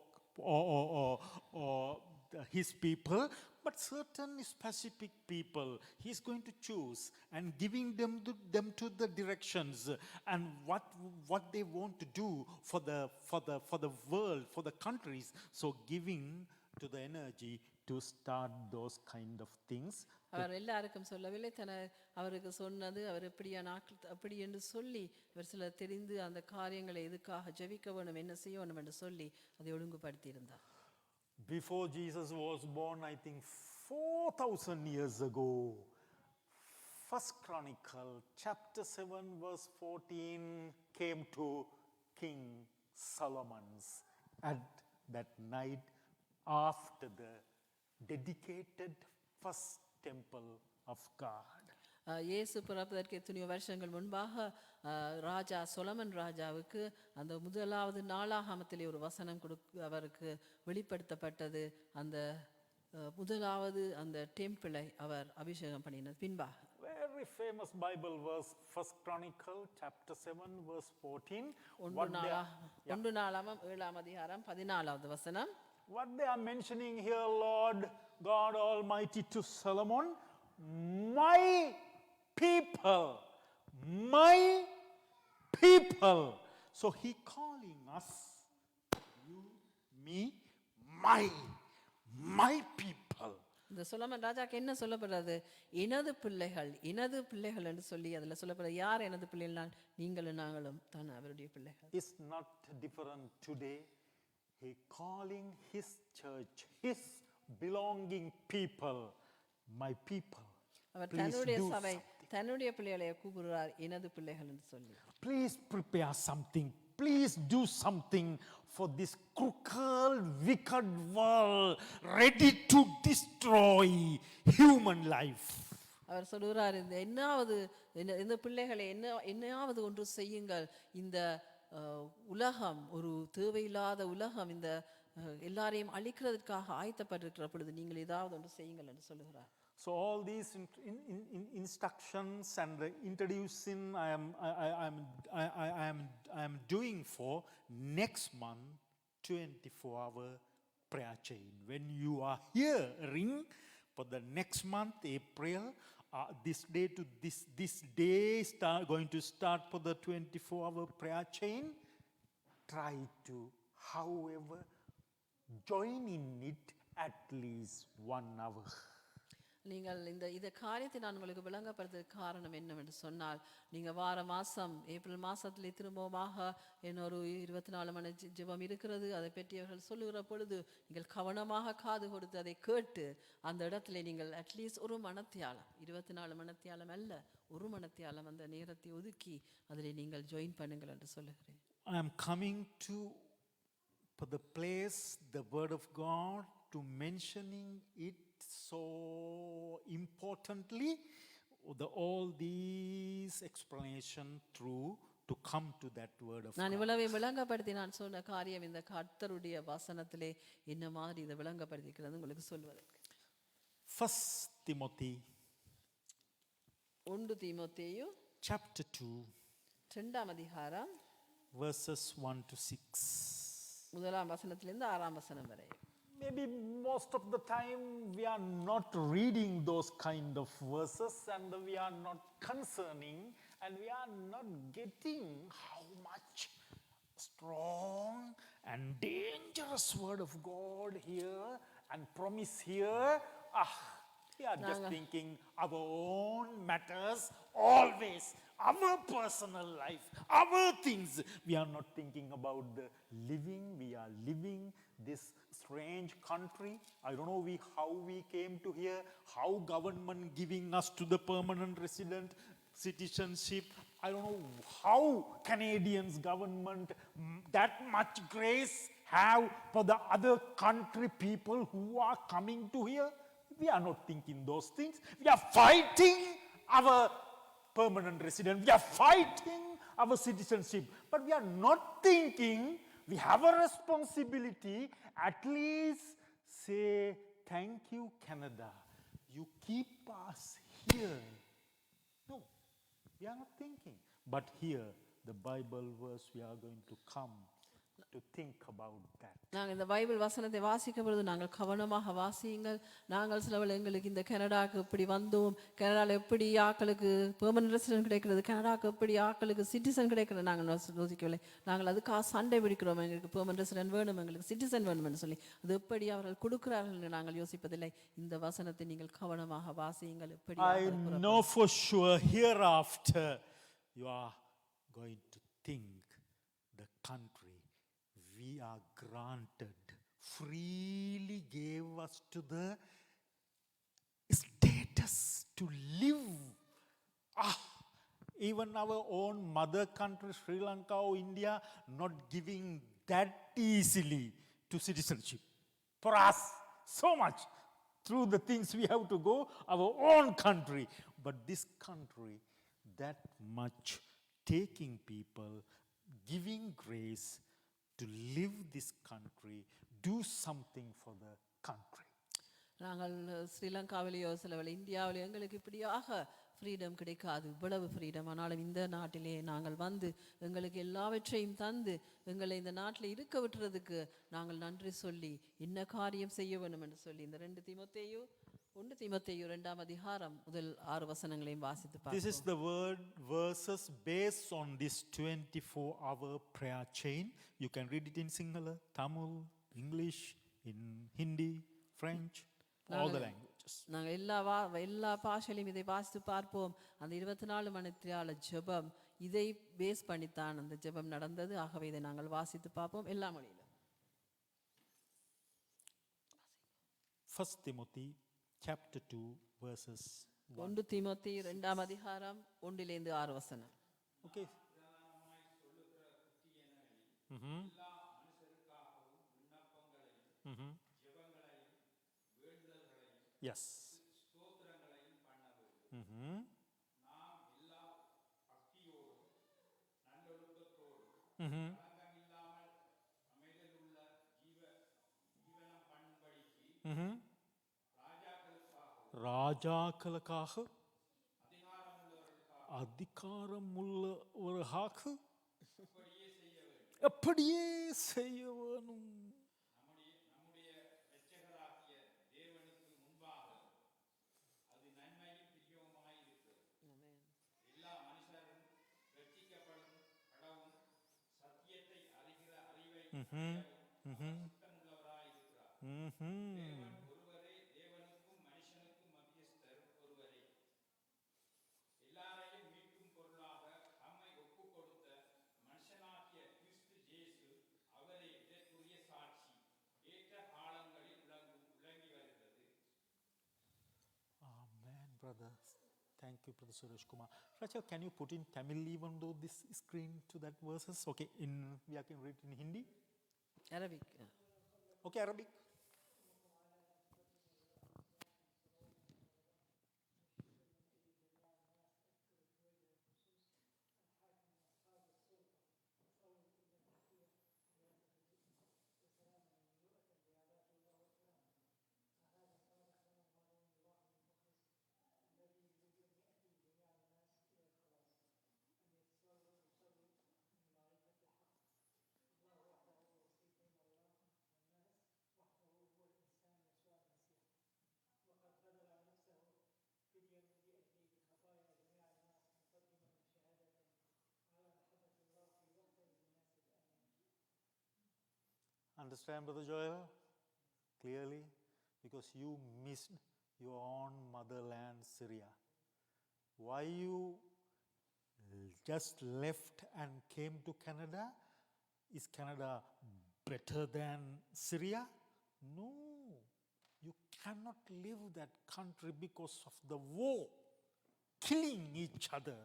his people, but certain specific people he is going to choose and giving them to the directions and what they want to do for the world, for the countries. So giving to the energy to start those kind of things. அவர் எல்லாருக்கும் சொல்லவில்லை, அவருக்கு சொன்னது அவர் அப்படி என்று சொல்லி அவர் சில தெரிந்து அந்த காரியங்களை எதுக்காக ஜெபிக்க வேணும், என்ன செய்ய வேணும் என்று சொல்லி அதை ஒழுங்குபடுத்தி இருந்தார். Before Jesus was born, I think 4,000 years ago, First Chronicle chapter 7 verse 14 came to King Solomon's at that night after the dedicated first temple of God. இயேசு பிறப்பதற்கு எத்தனையோ வருஷங்கள் முன்பாக ராஜா சொலமன் ராஜாவுக்கு அந்த முதலாவது நாளாகமத்திலே ஒரு வசனம் அவருக்கு வெளிப்படுத்தப்பட்டது. அந்த முதலாவது அந்த டெம்பிளை அவர் அபிஷேகம் பண்ணினது பின்பாக Very famous Bible verse, First Chronicle chapter 7 verse 14. ஒன்று நாளாமம் 7ஆம் அதிகாரம் 14வது வசனம். What they are mentioning here, Lord God Almighty to Solomon, my people, my people. So he calling us, you, me, my people. இந்த சொலமன் ராஜாக்கு என்ன சொல்லப்படுறது? எனது பிள்ளைகள் என்று சொல்லி அதில் சொல்லப்படுறது யார் எனது பிள்ளைகள்? நீங்களும் நாங்களும் தான் அவருடைய பிள்ளைகள். It's not different today. He calling his church, his belonging people, my people. அவர் தன்னுடைய சபை தன்னுடைய பிள்ளைகளை கூப்பிடுறார் எனது பிள்ளைகள் என்று சொல்லி. Please prepare something. Please do something for this crooked, wicked world ready to destroy human life. அவர் சொல்கிறார் இந்த பிள்ளைகளை என்னையாவது ஒன்று செய்யுங்கள். இந்த உலகம் ஒரு தேவையில்லாத உலகம் இந்த எல்லாரையும் அழிக்கிறதுக்காக ஆயத்தப்பட்டிருக்கிற பொழுது நீங்கள் ஏதாவது ஒன்று செய்யுங்கள் என்று சொல்லுகிறார். So all these instructions and introducing I am doing for next month 24-hour prayer chain. When you are hearing for the next month, April, this day to this day going to start for the 24-hour prayer chain, try to, however, join in it at least 1 hour. நீங்கள் இந்த காரியத்தை நான் உங்களுக்கு விளங்கப்படுத்துறதுக்கு காரணம் என்னவென்று சொன்னால், நீங்கள் April மாதத்திலே திரும்பமாக இன்னொரு 24 மணி ஜெபம் இருக்கிறது. அதை பற்றி அவர்கள் சொல்லுகிற பொழுது நீங்கள் கவனமாக காது கொடுத்து அதை கேட்டு அந்த இடத்துல நீங்கள் அட்லீஸ்ட் 1 மணத்தியாலம் 24 மணத்தியாலம் அல்ல 1 மணத்தியாலம் அந்த நேரத்தை ஒதுக்கி அதில் நீங்கள் ஜாயின் பண்ணுங்கள் என்று சொல்லுகிறேன். I am coming to for the place the word of God to mentioning it so importantly, all these explanation through to come to that word of God. நான் இவ்வளவு விளங்கப்படுத்தி நான் சொன்ன காரியம் இந்த கர்த்தருடைய வசனத்திலே என்ன மாதிரி இதை விளங்கப்படுத்திக்கிறது உங்களுக்கு சொல்வதற்கு. 1 Timothy chapter 2 2ஆம் அதிகாரம் verses 1 to 6. முதலாம் வசனத்திலிருந்து 6ஆம் வசனம் வரை. Maybe most of the time we are not reading those kind of verses and we are not concerning and we are not getting how much strong and dangerous word of God here and promise here. We are just thinking our own matters always, our personal life, our things. We are not thinking about the living. We are living this strange country. I don't know how we came to here, how government giving us to the permanent resident citizenship. I don't know how Canadians government that much grace have for the other country people who are coming to here. We are not thinking those things. We are fighting our permanent resident. We are fighting our citizenship. But we are not thinking we have a responsibility at least say, thank you, Canada. You keep us here. No, we are not thinking. But here, the Bible verse we are going to come to think about that. நாங்கள் இந்த Bible வசனத்தை வாசிக்கும் பொழுது நாங்கள் கவனமாக வாசியுங்கள். நாங்கள் சிலவள் எங்களுக்கு இந்த கனடாக்கு எப்படி வந்தோம், கனடாவில் எப்படி ஆக்களுக்கு பெர்மனன்ட் ரெசிடென்ட் கிடைக்கிறது, கனடாக்கு எப்படி ஆக்களுக்கு சிட்டிசன் கிடைக்கிறது நாங்கள் யோசிக்கவில்லை. நாங்கள் அதுக்காக சண்டை பிடிக்கிறோம், எங்களுக்கு பெர்மனன்ட் ரெசிடென்ட் வேணும், எங்களுக்கு சிட்டிசன் வேணும்னு சொல்லி அது எப்படி அவர்கள் கொடுக்கிறார்கள் என்று நாங்கள் யோசிப்பதில்லை. இந்த வசனத்தை நீங்கள் கவனமாக வாசியுங்கள். எப்படி I know for sure hereafter you are going to think the country we are granted freely gave us to the status to live. Even our own mother country Sri Lanka or India not giving that easily to citizenship for us so much through the things we have to go our own country. But this country that much taking people, giving grace to live this country, do something for the country. நாங்கள் ஸ்ரீலங்காவிலேயோ சில வேளை இந்தியாவிலேயோ எங்களுக்கு இப்படியாக freedom கிடைக்காது. இவ்வளவு freedom ஆனாலும் இந்த நாட்டிலே நாங்கள் வந்து எங்களுக்கு எல்லாவற்றையும் தந்து எங்களை இந்த நாட்டில் இருக்க விட்டுறதுக்கு நாங்கள் நன்றி சொல்லி என்ன காரியம் செய்ய வேணும் என்று சொல்லி இந்த 2 தீமோத்தேயு 2 அதிகாரம் முதல் 6 வசனங்களையும் வாசித்து This is பார்ப்போம். the word verses based on this 24-hour prayer chain. You can read it in Sinhala, Tamil, English, in Hindi, French, all the languages. நாங்கள் எல்லா பாஷையிலும் இதை வாசித்து பார்ப்போம். அந்த 24 மணித்தியால ஜெபம் இதை பேஸ் பண்ணித்தான் அந்த ஜெபம் நடந்தது. ஆகவே இதை நாங்கள் வாசித்து பார்ப்போம் எல்லா மொழியிலும். 1 Timothy chapter 2 verses 1. 1 தீமோத்தேயு 2 அதிகாரம் 1 6 வசனம். Okay. Mm-hmm. Mm-hmm. Yes. Mm-hmm. Mm-hmm. Mm-hmm. ராஜாக்களுக்காக அதிகாரமுள்ளவர்களாக அப்படியே செய்ய வேணும். Amen, brother. Thank you, Brother Suresh Kumar. Rachel, can you put in Tamil even though this screen to that verses? Okay, we can read in Hindi. Arabic. Okay, Arabic. Understand, Brother Joel? Clearly, because you missed your own motherland, Syria. Why you just left and came to Canada? Is Canada better than Syria? No. You cannot live that country because of the war, killing each other.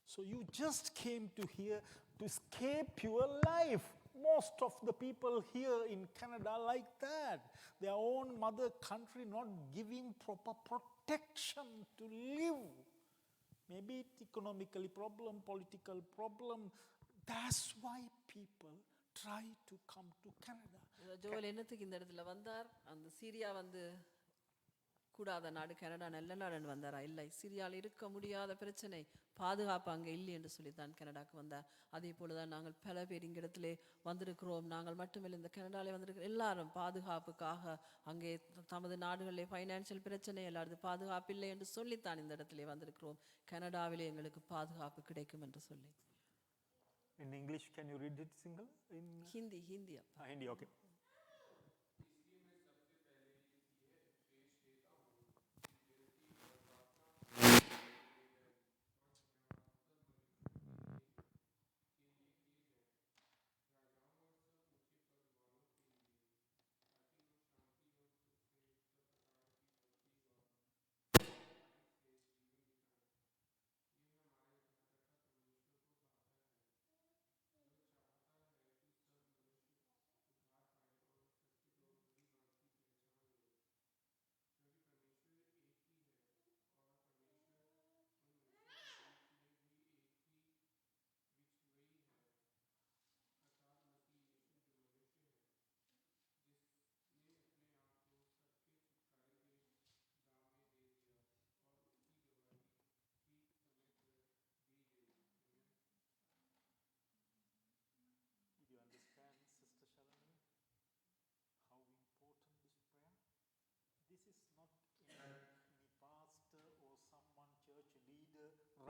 So you just came to here to escape your life. Most of the people here in Canada like that. Their own mother country not giving proper protection to live. Maybe it's economically problem, political problem. That's why people try to come to Canada. ஜோல் என்னத்துக்கு இந்த இடத்துல வந்தார்? அந்த சீரியா வந்து கூடாத நாடு, Canada நல்ல நாடுன்னு வந்தாரா? இல்லை, சிரியாவில் இருக்க முடியாத பிரச்சனை, பாதுகாப்பு அங்கே இல்லை என்று சொல்லித்தான் கனடாக்கு வந்தார். அதே போலதான் நாங்கள் பல பேர் இங்க இடத்துல வந்திருக்கிறோம். நாங்கள் மட்டுமில்லை, இந்த கனடாவில் வந்திருக்கிற எல்லாரும் பாதுகாப்புக்காக அங்கே தமது நாடுகளிலே ஃபைனான்சியல் பிரச்சனை எல்லாருது பாதுகாப்பு இல்லை என்று சொல்லித்தான் இந்த இடத்துல வந்திருக்கிறோம். கனடாவிலே எங்களுக்கு பாதுகாப்பு கிடைக்கும் என்று சொல்லி. In English, can you read it single? In Hindi. Hindi, okay.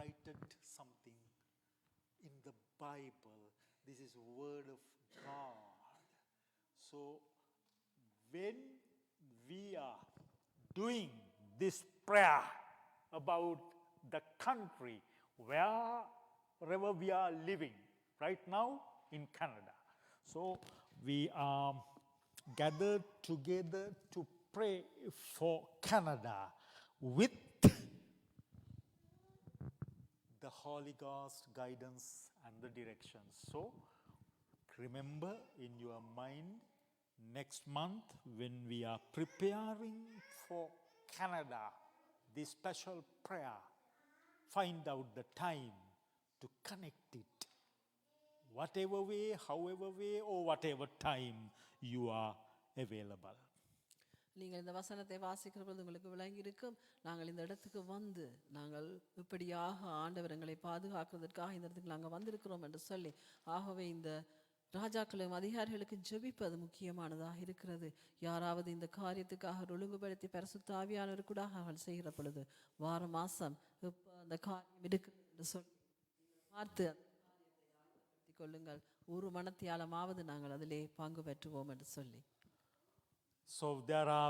written something in the Bible. This is word of God. So when we are doing this prayer about the country wherever we are living right now in Canada, so we are gathered together to pray for Canada with the Holy Ghost guidance and the directions. So remember in your mind next month when we are preparing for Canada, this special prayer, find out the time to connect it. Whatever way, however way, or whatever time you are available. நீங்கள் இந்த வசனத்தை வாசிக்கிற பொழுது உங்களுக்கு விளங்கி இருக்கும். நாங்கள் இந்த இடத்துக்கு வந்து நாங்கள் இப்படியாக ஆண்டவர் எங்களை பாதுகாக்கிறதுக்காக இந்த இடத்துக்கு நாங்கள் வந்திருக்கிறோம் என்று சொல்லி, ஆகவே இந்த ராஜாக்களும் அதிகாரிகளுக்கும் ஜெபிப்பது முக்கியமானதாக இருக்கிறது. யாராவது இந்த காரியத்துக்காக ஒழுங்குபடுத்தி பரிசுத்த ஆவியானவர் கூட அவர்கள் செய்கிற பொழுது வார மாதம் இப்போ அந்த காரியம் இருக்குது என்று சொல்லி பார்த்து கொள்ளுங்கள். ஒரு மனத்தியாலமாவது நாங்கள் அதிலே பங்கு பெற்றுவோம் என்று சொல்லி. So there are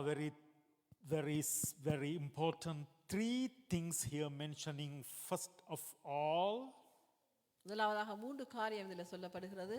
very important three things here mentioning. First of all, முதலாவதாக 3 காரியம் இதில் சொல்லப்படுகிறது.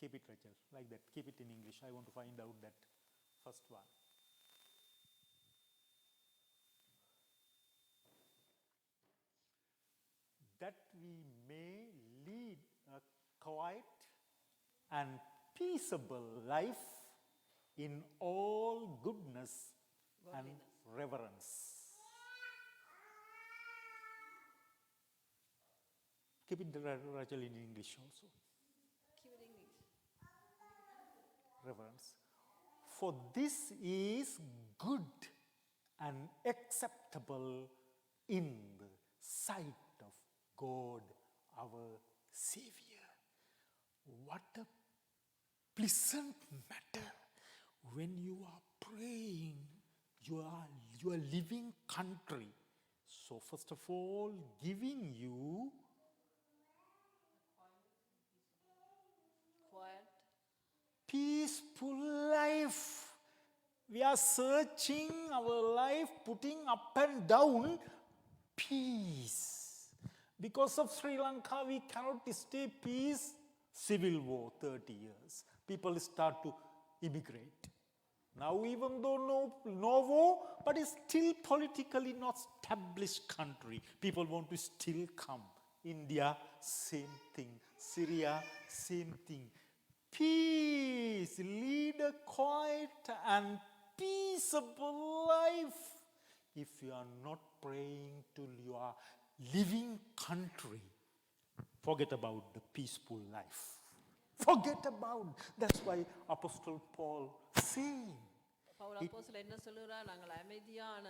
keep it, Rachel, like that. Keep it in English. I want to find out that first one. That we may lead a quiet and peaceable life in all goodness and reverence. Keep it, Rachel, in English also. Reverence. For this is good and acceptable in the sight of God our Savior. What a pleasant matter when you are praying your living country. So first of all, giving you peaceful life. We are searching our life, putting up and down peace. Because of Sri Lanka, we cannot stay peace. Civil war, 30 years. People start to immigrate. Now even though no war, but it's still politically not established country. People want to still come. India, same thing. Syria, same thing. Peace, lead a quiet and peaceable life. If you are not praying to your living country, forget about the peaceful life. Forget about. That's why Apostle Paul saying. Pavul அப்போஸ்தலன் என்ன சொல்றார்? நாங்கள் அமைதியான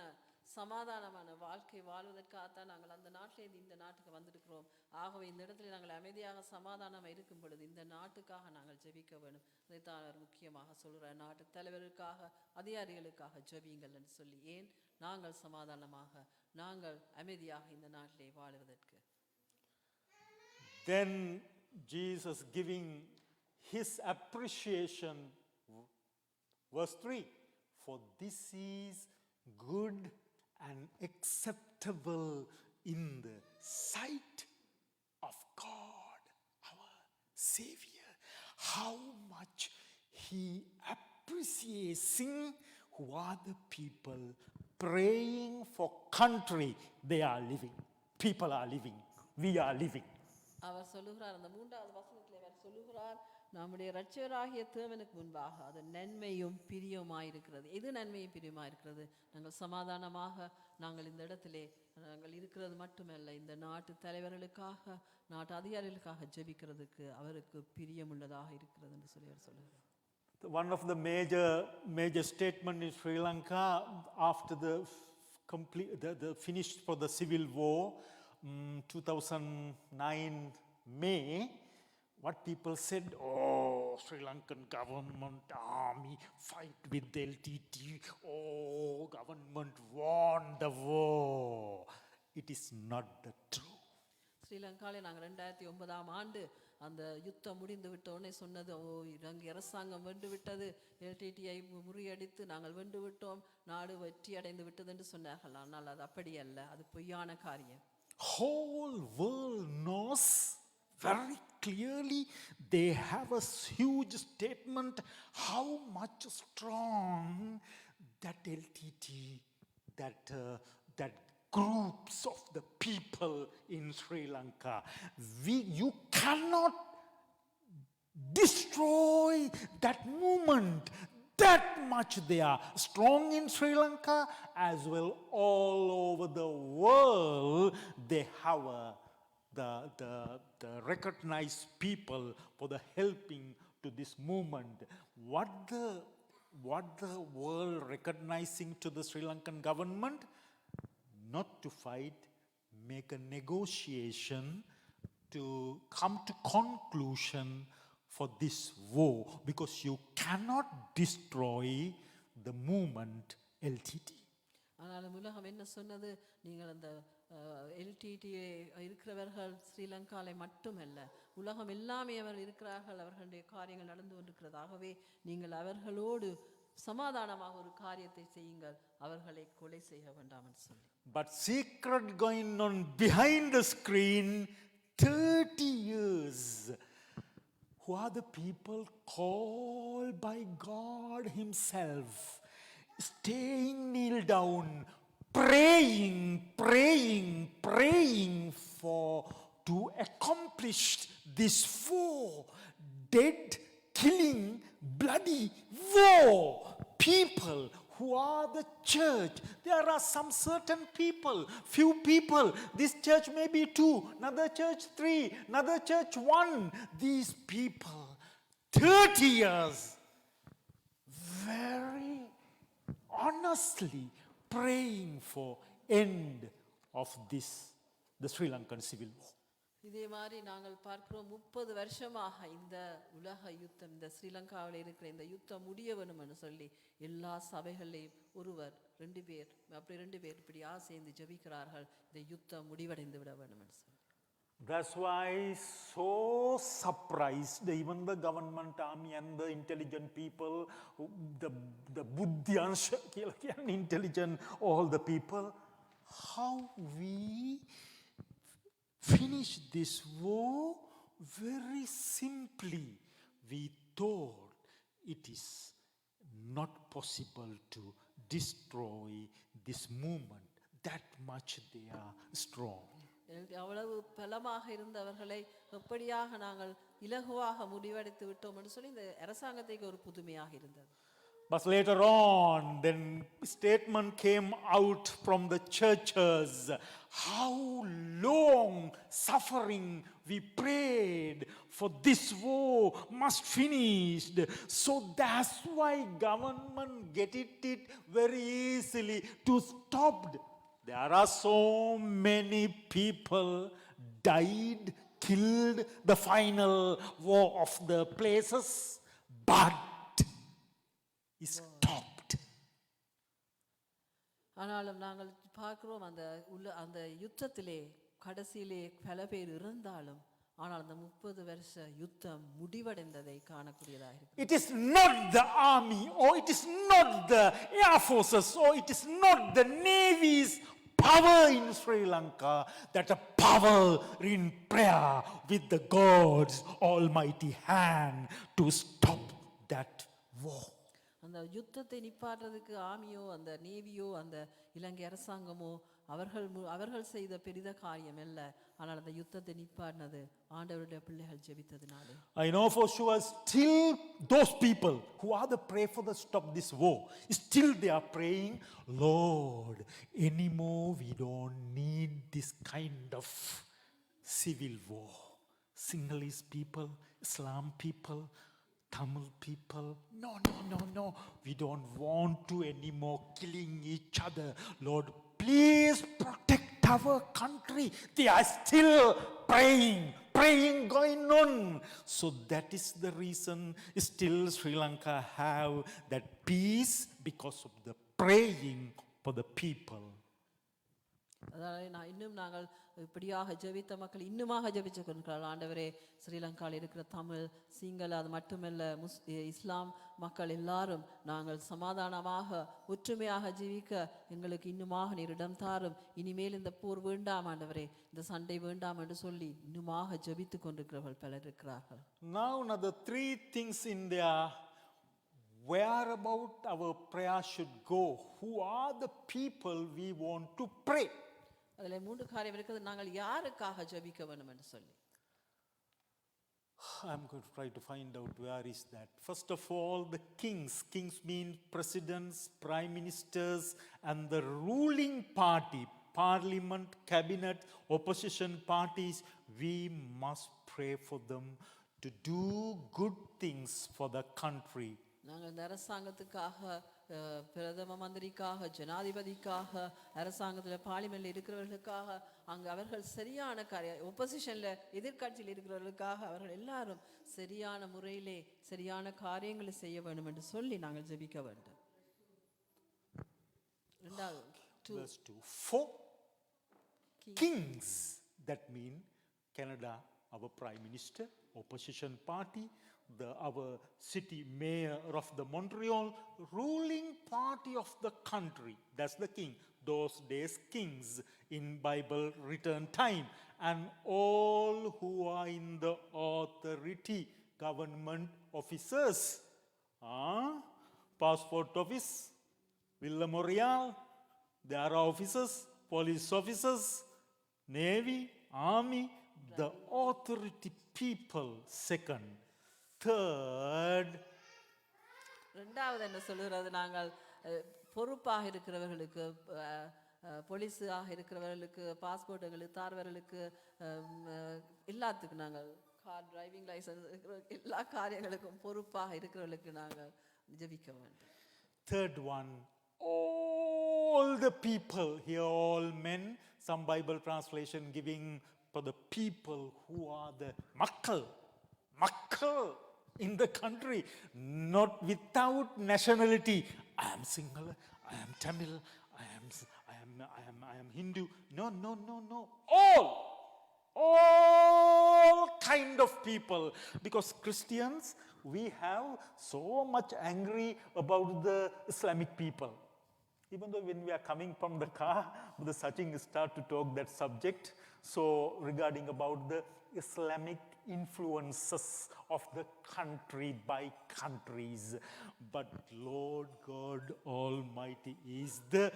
சமாதானமான வாழ்க்கை வாழ்வதற்காகத்தான் நாங்கள் அந்த நாட்டிலிருந்து இந்த நாட்டுக்கு வந்திருக்கிறோம். ஆகவே இந்த இடத்துல நாங்கள் அமைதியாக சமாதானமாக இருக்கும் பொழுது இந்த நாட்டுக்காக நாங்கள் ஜெபிக்க வேண்டும். அதைத்தான் அவர் முக்கியமாக சொல்கிறார். நாட்டு தலைவருக்காக அதிகாரிகளுக்காக ஜெபியுங்கள் என்று சொல்லி. ஏன்? நாங்கள் சமாதானமாக நாங்கள் அமைதியாக இந்த நாட்டிலே வாழ்வதற்கு. Then Jesus giving his appreciation, verse 3, for this is good and acceptable in the sight of God, our Savior. How much he appreciating who are the people praying for country they are living. People are living. We are living. அவர் சொல்லுகிறார், அந்த 3வது வசனத்தில் அவர் சொல்லுகிறார், நம்முடைய இரட்சகராகிய தேவனுக்கு முன்பாக அது நன்மையும் பிரியமாயிருக்கிறது. எது நன்மையும் பிரியமாயிருக்கிறது? நாங்கள் சமாதானமாக நாங்கள் இந்த இடத்திலே நாங்கள் இருக்கிறது மட்டுமல்ல, இந்த நாட்டு தலைவர்களுக்காக நாட்டு அதிகாரிகளுக்காக ஜெபிக்கிறதுக்கு அவருக்கு பிரியமுள்ளதாக இருக்கிறது என்று சொல்லி அவர் சொல்லுகிறார். One of the major statement in Sri Lanka after the the finished for the civil war, 2009 May, what people said, oh, Sri Lankan government army fight with the LTT, oh, government won the war. It is not the truth. ஸ்ரீலங்காவில் நாங்கள் 2009ஆம் ஆண்டு அந்த யுத்தம் முடிந்து விட்டோன்னே சொன்னது, ஓ இலங்கை அரசாங்கம் வென்று விட்டது, எல்டிடிஐ முறியடித்து நாங்கள் வென்று விட்டோம், நாடு வெற்றி அடைந்து விட்டது என்று சொன்னார்கள். ஆனால் அது அப்படி அல்ல, அது பொய்யான காரியம். Whole world knows very clearly. They have a huge statement how much strong that LTT, that groups of the people in Sri Lanka. You cannot destroy that movement. That much they are strong in Sri Lanka as well all over the world. They have the recognized people for the helping to this movement. What the world recognizing to the Sri Lankan government? Not to fight, make a negotiation to come to conclusion for this war, because you cannot destroy the movement LTT. ஆனாலும் உலகம் என்ன சொன்னது, நீங்கள் அந்த LTD இருக்கிறவர்கள் ஸ்ரீலங்காவில் மட்டுமல்ல, உலகம் எல்லாமே அவர் இருக்கிறார்கள், அவர்களுடைய காரியங்கள் நடந்து கொண்டிருக்கிறதாகவே நீங்கள் அவர்களோடு சமாதானமாக ஒரு காரியத்தை செய்யுங்கள், அவர்களை கொலை செய்ய வேண்டாம் என்று சொல்லி. But secret going on behind the screen, 30 years. Who are the people called by God himself, staying kneel down, praying for to accomplish this war, dead, killing, bloody war. People who are the church. There are some certain people, few people. This church may be 2, another church 3, another church 1. These people, 30 years, very honestly praying for end of this, the Sri Lankan civil war. இதே மாதிரி நாங்கள் பார்க்கிறோம், 30 வருஷமாக இந்த உலக யுத்தம், இந்த ஸ்ரீலங்காவில் இருக்கிற இந்த யுத்தம் முடிய வேணும் என்று சொல்லி எல்லா சபைகளையும் ஒருவர் 2 பேர் அப்படி 2 பேர் இப்படியா சேர்ந்து ஜெபிக்கிறார்கள், இந்த யுத்தம் முடிவடைந்து விட வேண்டும் என்று சொல்லி. That's why so surprised even the government army and the intelligent people, the buddhians, intelligent, all the people, how we finish this war very simply. We thought it is not possible to destroy this movement. That much they are strong. அவ்வளவு பலமாக இருந்தவர்களை எப்படியாக நாங்கள் இலகுவாக முடிவெடுத்து விட்டோம் என்று சொல்லி இந்த அரசாங்கத்துக்கு ஒரு புதுமையாக இருந்தது. But later on, then statement came out from the churches, how long suffering we prayed for this war must finish. So that's why government get it very easily to stop. There are so many people died, killed, the final war of the places, but stopped. ஆனாலும் நாங்கள் பார்க்கிறோம், அந்த யுத்தத்திலே கடைசியிலே பல பேர் இருந்தாலும் ஆனால் அந்த 30 வருஷ யுத்தம் முடிவடைந்ததை காணக்கூடியதாக இருக்கு. It is not the army, or it is not the air forces, or it is not the navy's power in Sri Lanka, that a power in prayer with the God's almighty hand to stop that war. அந்த யுத்தத்தை நிப்பாட்டுறதுக்கு Ameo அந்த நேவியோ அந்த இலங்கை அரசாங்கமோ அவர்கள் செய்த பெரித காரியம் அல்ல, ஆனால் அந்த யுத்தத்தை நிப்பாட்டினது ஆண்டவருடைய பிள்ளைகள் ஜெபித்ததினாலே. I know for sure still those people who are the pray for the stop this war, still they are praying, Lord, anymore we don't need this kind of civil war. Sinhalese people, Islam people, Tamil people, no, we don't want to anymore killing each other. Lord, please protect our country. They are still praying going on. So that is the reason still Sri Lanka have that peace, because of the praying for the people. அதாவது நாங்கள் இப்படியாக ஜெபித்த மக்கள் இன்னுமாக ஜெபிச்சு கொண்டிருக்கிறார்கள். ஆண்டவரே, ஸ்ரீலங்காவில் இருக்கிற தமிழ், சிங்கள, அது மட்டுமல்ல இஸ்லாம் மக்கள் எல்லாரும் நாங்கள் சமாதானமாக ஒற்றுமையாக ஜீவிக்க எங்களுக்கு இன்னுமாக நீர் இடம் தாரும். இனிமேல் இந்த போர் வேண்டாம் ஆண்டவரே, இந்த சண்டை வேண்டாம் என்று சொல்லி இன்னுமாக ஜெபித்து கொண்டிருக்கிறவர்கள் பலர் இருக்கிறார்கள். Now another 3 things in there. Where about our prayer should go? Who are the people we want to pray? அதில் 3 காரியம் இருக்குது. நாங்கள் யாருக்காக ஜெபிக்க வேண்டும் என்று சொல்லி I'm going to try to find out where is that. First of all, the kings. Kings mean presidents, prime ministers, and the ruling party, parliament, cabinet, opposition parties. We must pray for them to do good things for the country. நாங்கள் இந்த அரசாங்கத்துக்காக, பிரதம மந்திரிக்காக, ஜனாதிபதிக்காக, அரசாங்கத்தில் பார்லிமெண்ட்ல இருக்கிறவர்களுக்காக, அங்கு அவர்கள் சரியான காரியம், ஒப்போசிஷன்ல எதிர்கட்சியில் இருக்கிறவர்களுக்காக அவர்கள் எல்லாரும் சரியான முறையிலே சரியான காரியங்களை செய்ய வேண்டும் என்று சொல்லி நாங்கள் ஜெபிக்க வேண்டும். Verse 2. 4 kings, that mean Canada, our prime minister, opposition party, our city mayor of the Montreal, ruling party of the country. That's the king. Those days kings in Bible written time, and all who are in the authority, government officers, passport office, Villa Memorial, there are officers, police officers, navy, army, the authority people. Second. Third, ரெண்டாவது என்ன சொல்லுகிறது, நாங்கள் பொறுப்பாக இருக்கிறவர்களுக்கு, போலீஸாக இருக்கிறவர்களுக்கு, பாஸ்போர்ட்டுகளுக்கு, தார்வர்களுக்கு, எல்லாத்துக்கும் நாங்கள் கார் டிரைவிங் லைசன்ஸ் எல்லா காரியங்களுக்கும் பொறுப்பாக இருக்கிறவர்களுக்கு நாங்கள் ஜெபிக்க வேண்டும். Third one, all the people here, all men. Some Bible translation giving for the people who are the makkal in the country, not without nationality. I am Sinhala, I am Tamil, I am Hindu. No. All kind of people. Because Christians, we have so much angry about the Islamic people. Even though when we are coming from the car, the Sachin start to talk that subject. So regarding about the Islamic influences of the country by countries. But Lord God Almighty is the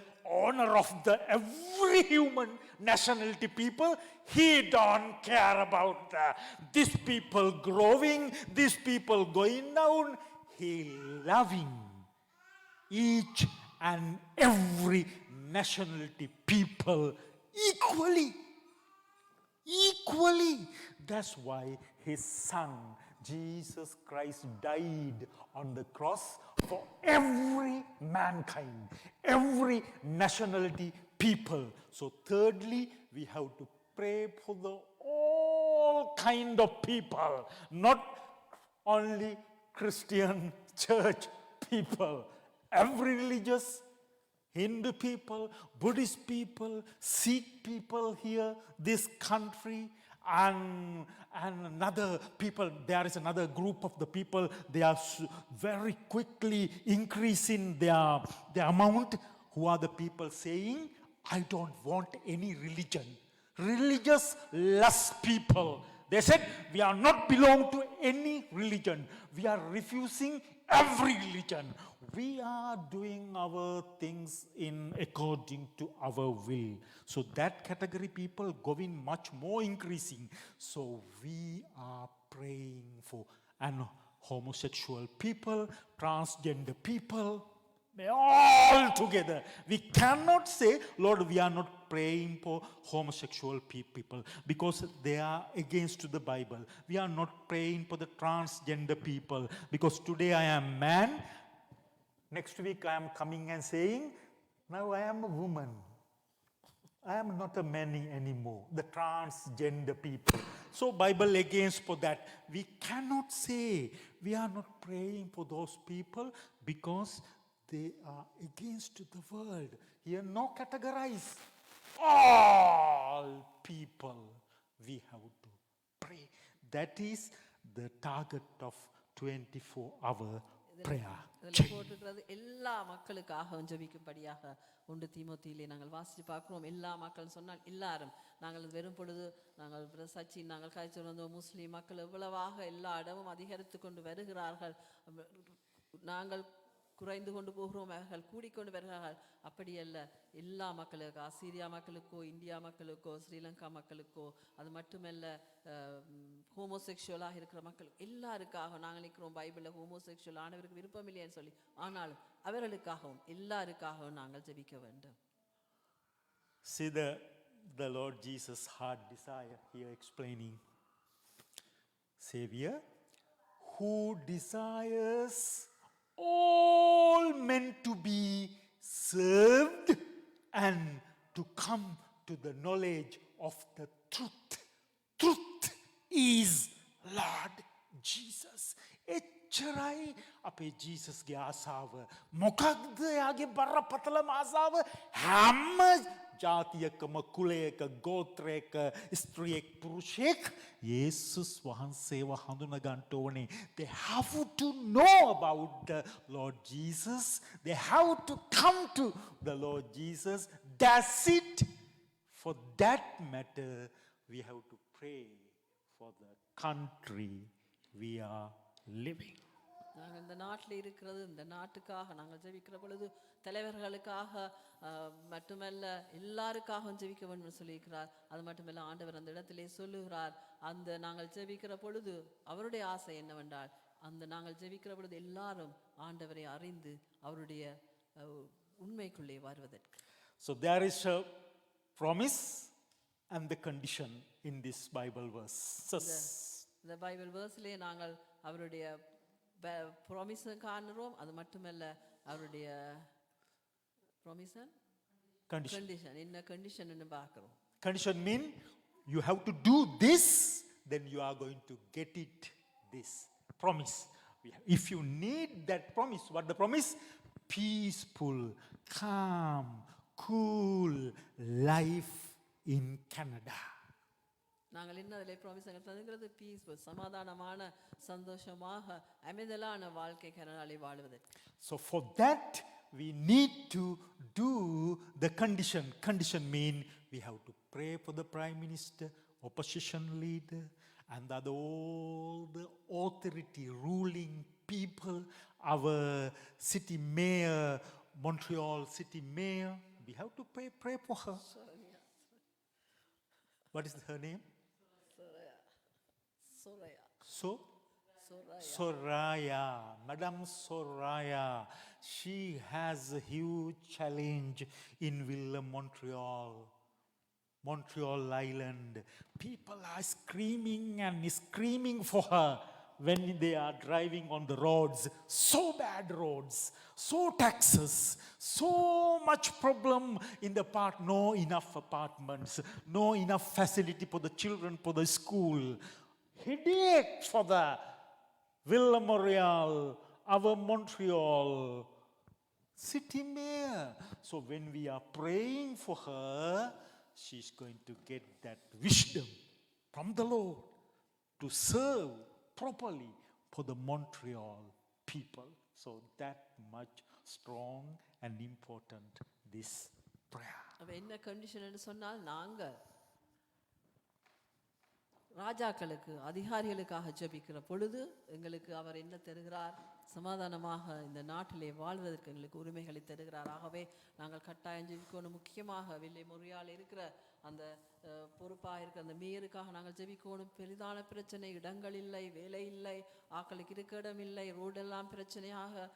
owner of the every human nationality people. He don't care about these people growing, these people going down. He loving each and every nationality people equally. That's why his son Jesus Christ died on the cross for every mankind, every nationality people. So thirdly, we have to pray for the all kind of people, not only Christian church people, every religious, Hindu people, Buddhist people, Sikh people here, this country, and another people. There is another group of the people. They are very quickly increasing their amount. Who are the people saying, I don't want any religion. Religious less people. They said, we are not belong to any religion. We are refusing every religion. We are doing our things in according to our will. So that category people going much more increasing. So we are praying for homosexual people, transgender people, all together. We cannot say, Lord, we are not praying for homosexual people because they are against the Bible. We are not praying for the transgender people because today I am man. Next week I am coming and saying, now I am a woman. I am not a many anymore, the transgender people. So Bible against for that. We cannot say we are not praying for those people because they are against the world. Here no categorize. All people we have to pray. That is the target of 24-hour prayer. இதில் போட்டிருக்கிறது எல்லா மக்களுக்காக ஜெபிக்கும்படியாக ஒன்று தீமோத்தியிலே நாங்கள் வாசித்து பார்க்கிறோம். எல்லா மக்கள் சொன்னால் எல்லாரும். நாங்கள் வெறும் பொழுது நாங்கள் சச்சின் நாங்கள் காய்ச்சி வந்தோம். முஸ்லீம் மக்கள் எவ்வளவாக எல்லா இடமும் அதிகரித்து கொண்டு வருகிறார்கள். நாங்கள் குறைந்து கொண்டு போகிறோம், அவர்கள் கூடிக்கொண்டு வருகிறார்கள். அப்படி அல்ல, எல்லா மக்களுக்கோ, சீரியா மக்களுக்கோ, இந்தியா மக்களுக்கோ, ஸ்ரீலங்கா மக்களுக்கோ, அது மட்டுமல்ல ஹோமோசெக்சுவலாக இருக்கிற மக்கள் எல்லாருக்காக நாங்கள் நிற்கிறோம். பைபிளில் ஹோமோசெக்சுவல் ஆனவருக்கு விருப்பம் இல்லைன்னு சொல்லி, ஆனாலும் அவர்களுக்காகவும் எல்லாருக்காகவும் நாங்கள் ஜெபிக்க வேண்டும். See the Lord Jesus' heart desire here explaining. Savior who desires all men to be served and to come to the knowledge of the truth. Truth is Lord Jesus. එච්චරයි අපේ ජීසස්ගේ ආසාව. මොකක්ද එයාගේ බරපතලම ආසාව? හැම ජාතියකම කුලයක ගෝත්‍රයක ස්ත්‍රියෙක් පුරුෂයෙක් යේසුස් වහන්සේව හඳුනගන්න ඕනේ. They have to know about the Lord Jesus. They have to come to the Lord Jesus. That's it. For that matter, we have to pray for the country we are living. நாங்கள் இந்த நாட்டில் இருக்கிறது, இந்த நாட்டுக்காக நாங்கள் ஜெபிக்கிற பொழுது தலைவர்களுக்காக மட்டுமல்ல எல்லாருக்காகவும் ஜெபிக்க வேண்டும் சொல்லியிருக்கிறார். அது மட்டுமல்ல, ஆண்டவர் அந்த இடத்திலே சொல்லுகிறார், அந்த நாங்கள் ஜெபிக்கிற பொழுது அவருடைய ஆசை என்னவென்றால், அந்த நாங்கள் ஜெபிக்கிற பொழுது எல்லாரும் ஆண்டவரை அறிந்து அவருடைய உண்மைக்குள்ளே வருவதற்கு. So there is a promise and the condition in this Bible verse. இந்த பைபிள் வேர்ஸ்லே நாங்கள் அவருடைய ப்ராமிஸை காண்கிறோம். அது மட்டுமல்ல, அவருடைய ப்ராமிஸன் கண்டிஷன் என்ன கண்டிஷன் பார்க்கிறோம். Condition mean you have to do this, then you are going to get it. This promise. If you need that promise, what the promise? Peaceful, calm, cool life in Canada. நாங்கள் என்ன அதில் promise தருகிறது? Peaceful, சமாதானமான, சந்தோஷமாக, அமைதலான வாழ்க்கை கனடாலே வாழ்வதற்கு. So for that we need to do the condition. Condition mean we have to pray for the prime minister, opposition leader, and all the authority ruling people, our city mayor, Montreal city mayor. We have to pray for her. What is her name? Soraya. Madame Soraya. She has a huge challenge in Montreal Island. People are screaming and screaming for her when they are driving on the roads. So bad roads, so taxes, so much problem in the park. No enough apartments, no enough facility for the children, for the school. Headache for the Ville-Montréal, our Montreal city mayor. So when we are praying for her, she's going to get that wisdom from the Lord to serve properly for the Montreal people. So that much strong and important this prayer. என்ன condition என்று சொன்னால், நாங்கள் ராஜாக்களுக்கு அதிகாரிகளுக்காக ஜெபிக்கிற பொழுது எங்களுக்கு அவர் என்ன தருகிறார்? சமாதானமாக இந்த நாட்டிலே வாழ்வதற்கு எங்களுக்கு உரிமைகளை தருகிறார். ஆகவே நாங்கள் கட்டாயம் ஜெபிக்கணும். முக்கியமாக வில்லை-மொரியால் இருக்கிற அந்த பொறுப்பாக இருக்கிற அந்த மேயருக்காக நாங்கள் ஜெபிக்கணும். பெரிதான பிரச்சனை, இடங்கள் இல்லை, வேலை இல்லை, ஆக்களுக்கு இருக்க இடம் இல்லை, ரோடெல்லாம் பிரச்சனையாக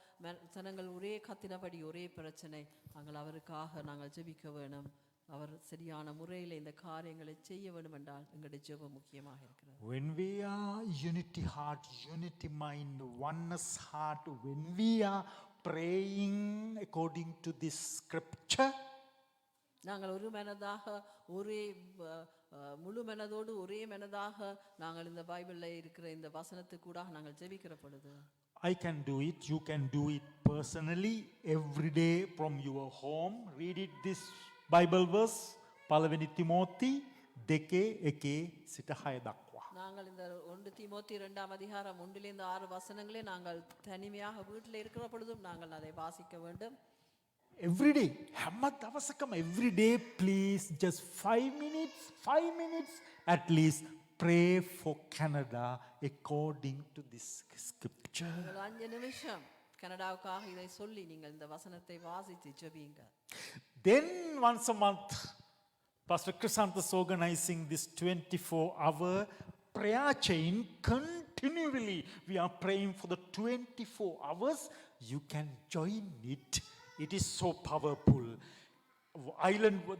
ஜனங்கள் ஒரே கத்தினபடி ஒரே பிரச்சனை. நாங்கள் அவருக்காக நாங்கள் ஜெபிக்க வேணும். அவர் சரியான முறையில் இந்த காரியங்களை செய்ய வேண்டும் என்றால் எங்களுடைய ஜெபம் முக்கியமாக இருக்கிறது. When we are unity heart, unity mind, oneness heart, when we are praying according to this scripture, நாங்கள் ஒரு மனதாக ஒரே முழு மனதோடு ஒரே மனதாக நாங்கள் இந்த பைபிளில் இருக்கிற இந்த வசனத்துக்கூடாக நாங்கள் ஜெபிக்கிற பொழுது I can do it, you can do it personally every day from your home. Read it this Bible verse, පළවෙනි තිමෝති 2:1 සිට 6 දක්වා. நாங்கள் இந்த 1 தீமோத்தி 2ஆம் அதிகாரம் 1லிருந்து 6 வசனங்களே நாங்கள் தனிமையாக வீட்டில் இருக்கிற பொழுதும் நாங்கள் அதை வாசிக்க வேண்டும். Every day, හැම දවසකම every day, please just 5 minutes at least pray for Canada according to this scripture. நீங்கள் 5 நிமிஷம் கனடாவுக்காக இதை சொல்லி நீங்கள் இந்த வசனத்தை வாசித்து ஜெபியுங்க. Then once a month, Pastor Krisanta is organizing this 24-hour prayer chain continually. We are praying for the 24 hours. You can join it. It is so powerful.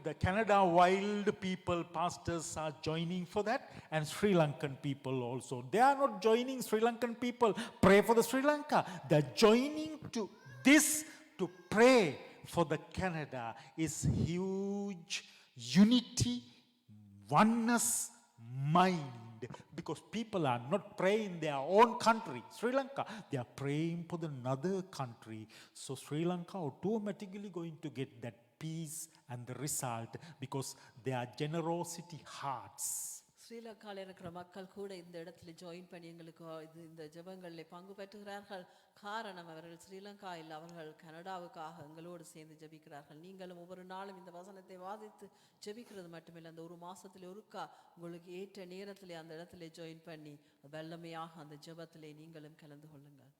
The Canada wild people, pastors are joining for that, and Sri Lankan people also. They are not joining Sri Lankan people, pray for the Sri Lanka. They are joining to this to pray for the Canada. Is huge unity, oneness, mind. Because people are not praying their own country, Sri Lanka. They are praying for another country. So Sri Lanka automatically going to get that peace and the result because they are generosity hearts. ஸ்ரீலங்காவில் இருக்கிற மக்கள் கூட இந்த இடத்துல join பண்ணி எங்களுக்கு இந்த ஜெபங்களில் பங்கு பெற்றுகிறார்கள். காரணம் அவர்கள் ஸ்ரீலங்கா இல்லை, அவர்கள் கனடாவுக்காக எங்களோடு சேர்ந்து ஜெபிக்கிறார்கள். நீங்களும் ஒவ்வொரு நாளும் இந்த வசனத்தை வாசித்து ஜெபிக்கிறது மட்டுமில்லை, அந்த ஒரு மாசத்துல ஒருக்கா உங்களுக்கு ஏற்ற நேரத்தில் அந்த இடத்துல ஜாயின் பண்ணி வல்லமையாக அந்த ஜெபத்திலே நீங்களும் கலந்து கொள்ளுங்கள்.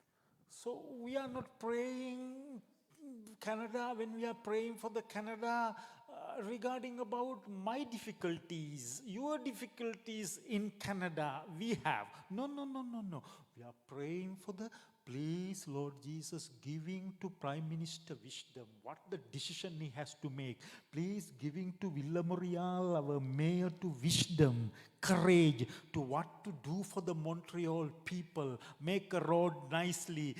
So we are not praying Canada when we are praying for the Canada regarding about my difficulties, your difficulties in Canada we have. No. We are praying for the, please Lord Jesus, giving to Prime Minister wisdom, what the decision he has to make. Please giving to Villamorial, our mayor, to wisdom, courage to what to do for the Montreal people, make a road nicely,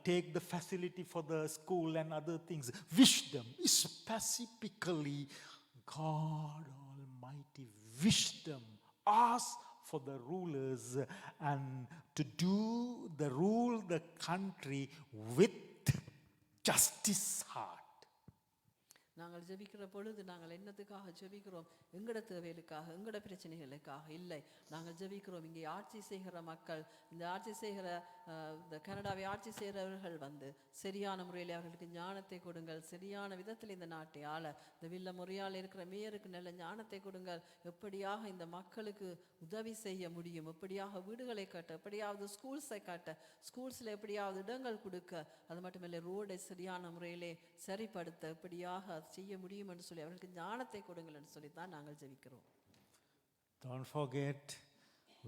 take the facility for the school and other things. Wisdom, specifically God Almighty, wisdom. Ask for the rulers and to rule the country with justice heart. நாங்கள் ஜெபிக்கிற பொழுது நாங்கள் என்னத்துக்காக ஜெபிக்கிறோம்? எங்கட தேவைகளுக்காக, எங்கட பிரச்சனைகளுக்காக இல்லை. நாங்கள் ஜெபிக்கிறோம் இங்கே ஆட்சி செய்கிற மக்கள், இந்த ஆட்சி செய்கிற இந்த கனடாவை ஆட்சி செய்கிறவர்கள் சரியான முறையில் அவர்களுக்கு ஞானத்தை கொடுங்கள், சரியான விதத்தில் இந்த நாட்டை ஆள. இந்த வில்ல முறையால் இருக்கிற மேயருக்கு நல்ல ஞானத்தை கொடுங்கள். எப்படியாக இந்த மக்களுக்கு உதவி செய்ய முடியும், எப்படியாக வீடுகளை கட்ட, எப்படியாவது ஸ்கூல்ஸை கட்ட, ஸ்கூல்ஸில் எப்படியாவது இடங்கள் கொடுக்க, அது மட்டுமில்லை ரோடை சரியான முறையிலே சரிப்படுத்த எப்படியாக செய்ய முடியும் என்று சொல்லி அவர்களுக்கு ஞானத்தை கொடுங்கள் என்று சொல்லித்தான் நாங்கள் ஜெபிக்கிறோம். Don't forget,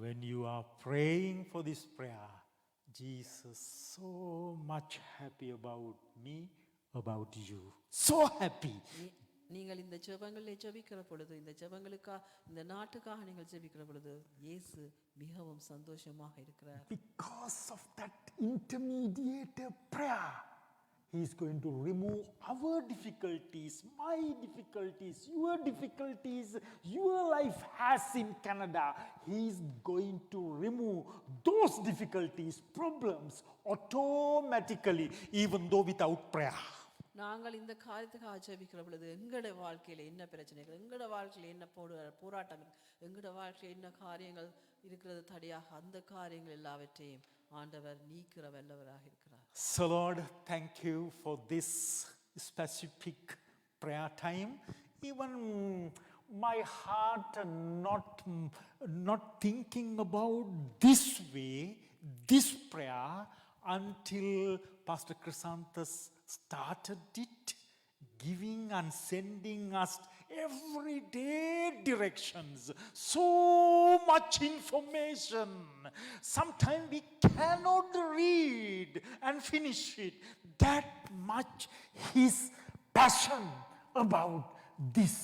when you are praying for this prayer, Jesus so much happy about me, about you. So happy. நீங்கள் இந்த ஜெபங்களை ஜெபிக்கிற பொழுது, இந்த ஜெபங்களுக்காக, இந்த நாட்டுக்காக நீங்கள் ஜெபிக்கிற பொழுது இயேசு மிகவும் சந்தோஷமாக இருக்கிறார். Because of that intermediate prayer, He is going to remove our difficulties, my difficulties, your life has in Canada. He is going to remove those difficulties, problems automatically, even though without prayer. நாங்கள் இந்த காரியத்துக்காக ஜெபிக்கிற பொழுது எங்களோட வாழ்க்கையில் என்ன பிரச்சனைகள், எங்களோட வாழ்க்கையில் என்ன போராட்டம், எங்களோட வாழ்க்கையில் என்ன காரியங்கள் இருக்கிறது தடையாக, அந்த காரியங்கள் எல்லாவற்றையும் ஆண்டவர் நீக்கிற வல்லவராக இருக்கிறார். So Lord, thank you for this specific prayer time. Even my heart not thinking about this way, this prayer, until Pastor Chrysanthus started it, giving and sending us everyday directions, so much information. Sometimes we cannot read and finish it. That much his passion about this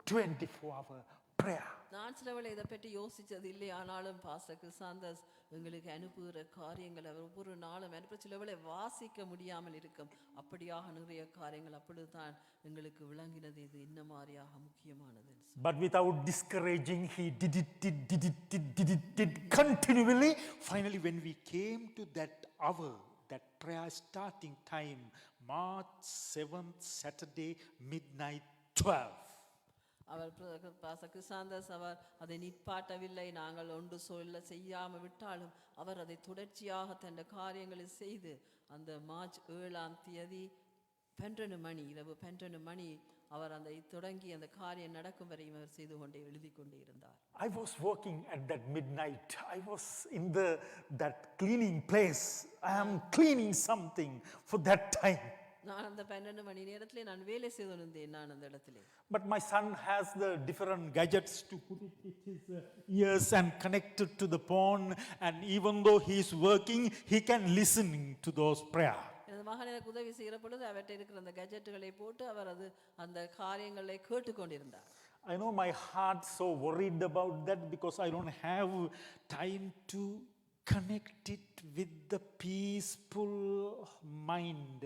24-hour prayer. நான் சில வேளை இதை பற்றி யோசிச்சது இல்லை. ஆனாலும் pastor கிறிஸ்தாந்தஸ் எங்களுக்கு அனுப்புகிற காரியங்கள் அவர் ஒவ்வொரு நாளும் அனுப்ப சில வேளை வாசிக்க முடியாமல் இருக்கும். அப்படியாக நிறைய காரியங்கள் அப்பொழுதுதான் எங்களுக்கு விளங்கினது இது என்ன மாதிரியாக முக்கியமானது. But without discouraging, he did continually. Finally, when we came to that hour, that prayer starting time, March 7th, Saturday, midnight 12. Our pastor கிறிஸ்தாந்தஸ் அவர் அதை நிப்பாட்டவில்லை. நாங்கள் ஒன்று சொல்ல செய்யாமல் விட்டாலும் அவர் அதை தொடர்ச்சியாக தன் காரியங்களை செய்து அந்த மார்ச் 7ஆம் தேதி 12 மணி இரவு 12 மணி அவர் அந்த தொடங்கி அந்த காரியம் நடக்கும் வரையும் அவர் செய்து கொண்டே எழுதி கொண்டே இருந்தார். I was working at that midnight. I was in that cleaning place. I am cleaning something for that time. நான் அந்த 12 மணி நேரத்திலே நான் வேலை செய்து கொண்டிருந்தேன் நான் அந்த இடத்திலே. But my son has the different gadgets to put it with his ears and connect it to the phone, and even though he is working, he can listen to those prayer. எனது மகன் எனக்கு உதவி செய்கிற பொழுது அவற்றை இருக்கிற அந்த கஜெட்டுகளை போட்டு அவர் அந்த காரியங்களை கேட்டுக்கொண்டிருந்தார். I know my heart so worried about that because I don't have time to connect it with the peaceful mind.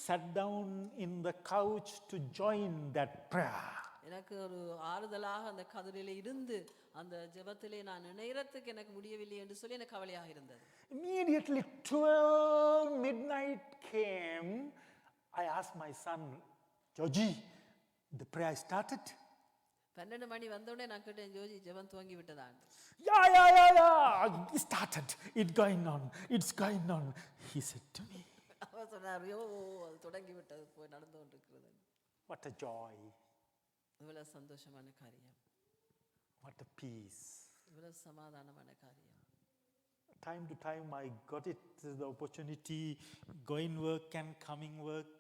Sat down in the couch to join that prayer. எனக்கு ஒரு ஆறுதலாக அந்த கதிரிலே இருந்து அந்த ஜெபத்திலே நான் இணையறதுக்கு எனக்கு முடியவில்லை என்று சொல்லி எனக்கு கவலையாக இருந்தது. Immediately 12 midnight came. I asked my son, Georgie, the prayer started? 12 மணி வந்தோடனே நான் கேட்டேன், ஜோஜி ஜெபம் துவங்கி விட்டதா? Yeah. It started. It's going on. He said to me. அவர் சொன்னார், அது தொடங்கி விட்டது, போய் நடந்து கொண்டிருக்கிறது. What a joy. இவ்வளவு சந்தோஷமான காரியம். What a peace. இவ்வளவு சமாதானமான காரியம். Time to time I got it, the opportunity, going work and coming work,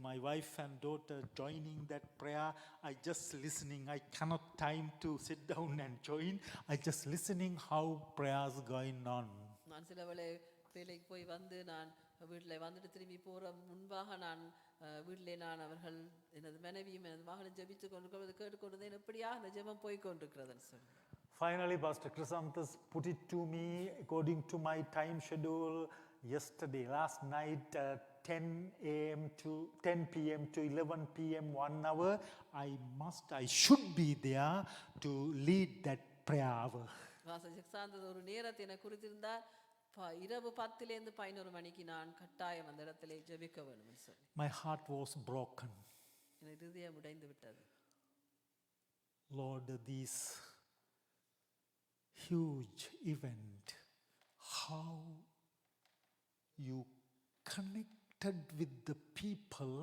my wife and daughter joining that prayer. I just listening. I cannot time to sit down and join. I just listening how prayers going on. நான் சில வேளை வேலைக்கு போய் வந்து நான் வீட்டில் வந்துட்டு திரும்பி போகிற முன்பாக நான் வீட்டிலே நான் அவர்கள் எனது மனைவியும் எனது மகனும் ஜெபித்து கொண்டிருக்கிறது கேட்டுக்கொண்டிருந்தேன். எப்படியா அந்த ஜெபம் போய் கொண்டிருக்கிறதுன்னு சொல்லி. Finally, Pastor Chrysanthus put it to me according to my time schedule yesterday, last night, 10 p.m. to 11 p.m., 1 hour. I should be there to lead that prayer hour. Pastor Chrysanthus ஒரு நேரத்தை எனக்கு குறித்திருந்தார். இரவு 10 to 11 மணிக்கு நான் கட்டாயம் அந்த இடத்திலே ஜெபிக்க வேண்டும் சொல்லி. My heart was broken. என் இதயம் உடைந்து விட்டது. Lord, this huge event, how you connected with the people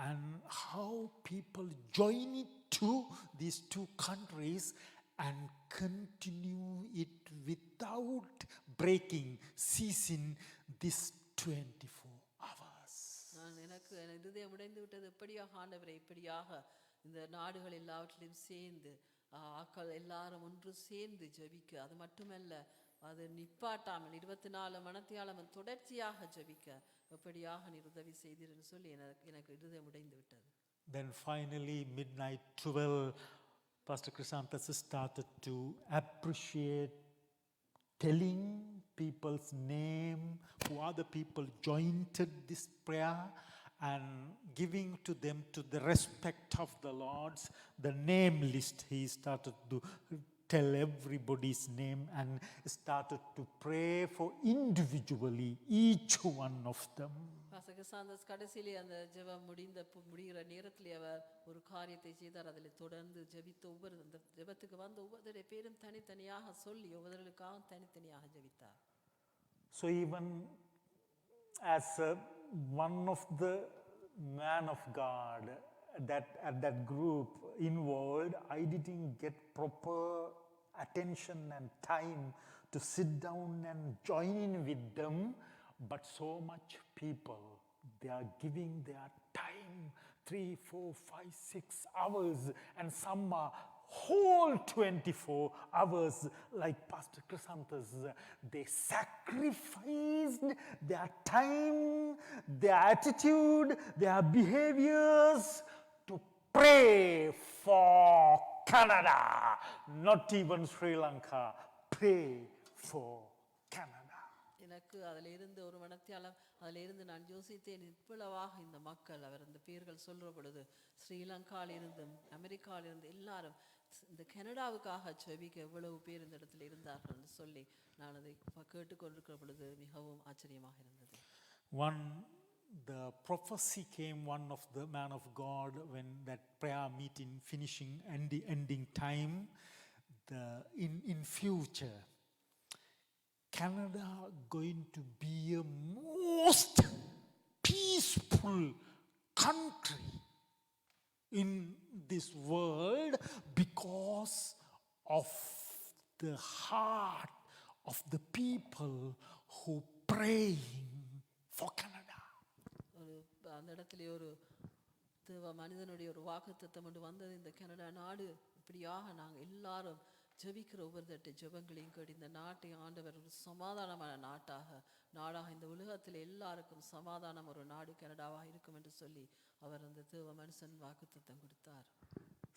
and how people join it to these two countries and continue it without breaking, ceasing this 24 hours. எனக்கு இதயம் உடைந்து விட்டது. எப்படியாக ஆண்டவரே, இப்படியாக இந்த நாடுகள் எல்லாவற்றிலும் சேர்ந்து ஆக்கள் எல்லாரும் ஒன்று சேர்ந்து ஜெபிக்க, அது மட்டுமல்ல அது நிப்பாட்டாமல் 24 மணத்தியாலும் தொடர்ச்சியாக ஜெபிக்க எப்படியாக நீர் உதவி செய்தீர்னு சொல்லி எனக்கு இதயம் உடைந்து விட்டது. Then finally midnight 12, Pastor Chrysanthus started to appreciate, telling people's name, who are the people joined this prayer, and giving to them to the respect of the Lord's, the name list. He started to tell everybody's name and started to pray for individually each one of them. Pastor Chrysanthus கடைசியிலே அந்த ஜெபம் முடிகிற நேரத்திலே அவர் ஒரு காரியத்தை செய்தார். அதில் தொடர்ந்து ஜெபித்த ஒவ்வொரு அந்த ஜெபத்துக்கு வந்த ஒவ்வொரு பேரும் தனித்தனியாக சொல்லி ஒவ்வொருவருக்காக தனித்தனியாக ஜெபித்தார். So even as one of the man of God at that group involved, I didn't get proper attention and time to sit down and join in with them, but so much people, they are giving their time, 3, 4, 5, 6 hours, and some are whole 24 hours, like Pastor Chrysanthus. They sacrificed their time, their attitude, their behaviors to pray for Canada. Not even Sri Lanka. Pray for Canada. எனக்கு அதில் இருந்து ஒரு மனத்தியாலம் அதில் இருந்து நான் யோசித்தேன், இவ்வளவாக இந்த மக்கள் அவர் இந்த பேர்கள் சொல்கிற பொழுது ஸ்ரீலங்காவிலிருந்தும் அமெரிக்காவிலிருந்து எல்லாரும் இந்த கனடாவுக்காக செபிக்க எவ்வளவு பேர் இந்த இடத்துல இருந்தார்கள்னு சொல்லி நான் அதை கேட்டுக்கொண்டிருக்கிற பொழுது மிகவும் ஆச்சரியமாக இருந்தது. The prophecy came, one of the man of God, when that prayer meeting finishing ending time, in future Canada going to be a most peaceful country in this world because of the heart of the people who praying for Canada. அந்த இடத்துல ஒரு தேவ மனிதனுடைய ஒரு வாக்குத்தத்தம் ஒன்று வந்தது. இந்த கனடா நாடு இப்படியாக நாங்கள் எல்லாரும் ஜெபிக்கிற ஒவ்வொரு தட்டு ஜெபங்களையும் கேட்டு இந்த நாட்டை ஆண்டவர் ஒரு சமாதானமான நாடாக இந்த உலகத்தில் எல்லாருக்கும் சமாதானம் ஒரு நாடு கனடாவாக இருக்கும் என்று சொல்லி அவர் அந்த தேவ மனுஷன் வாக்குத்தத்தம் கொடுத்தார்.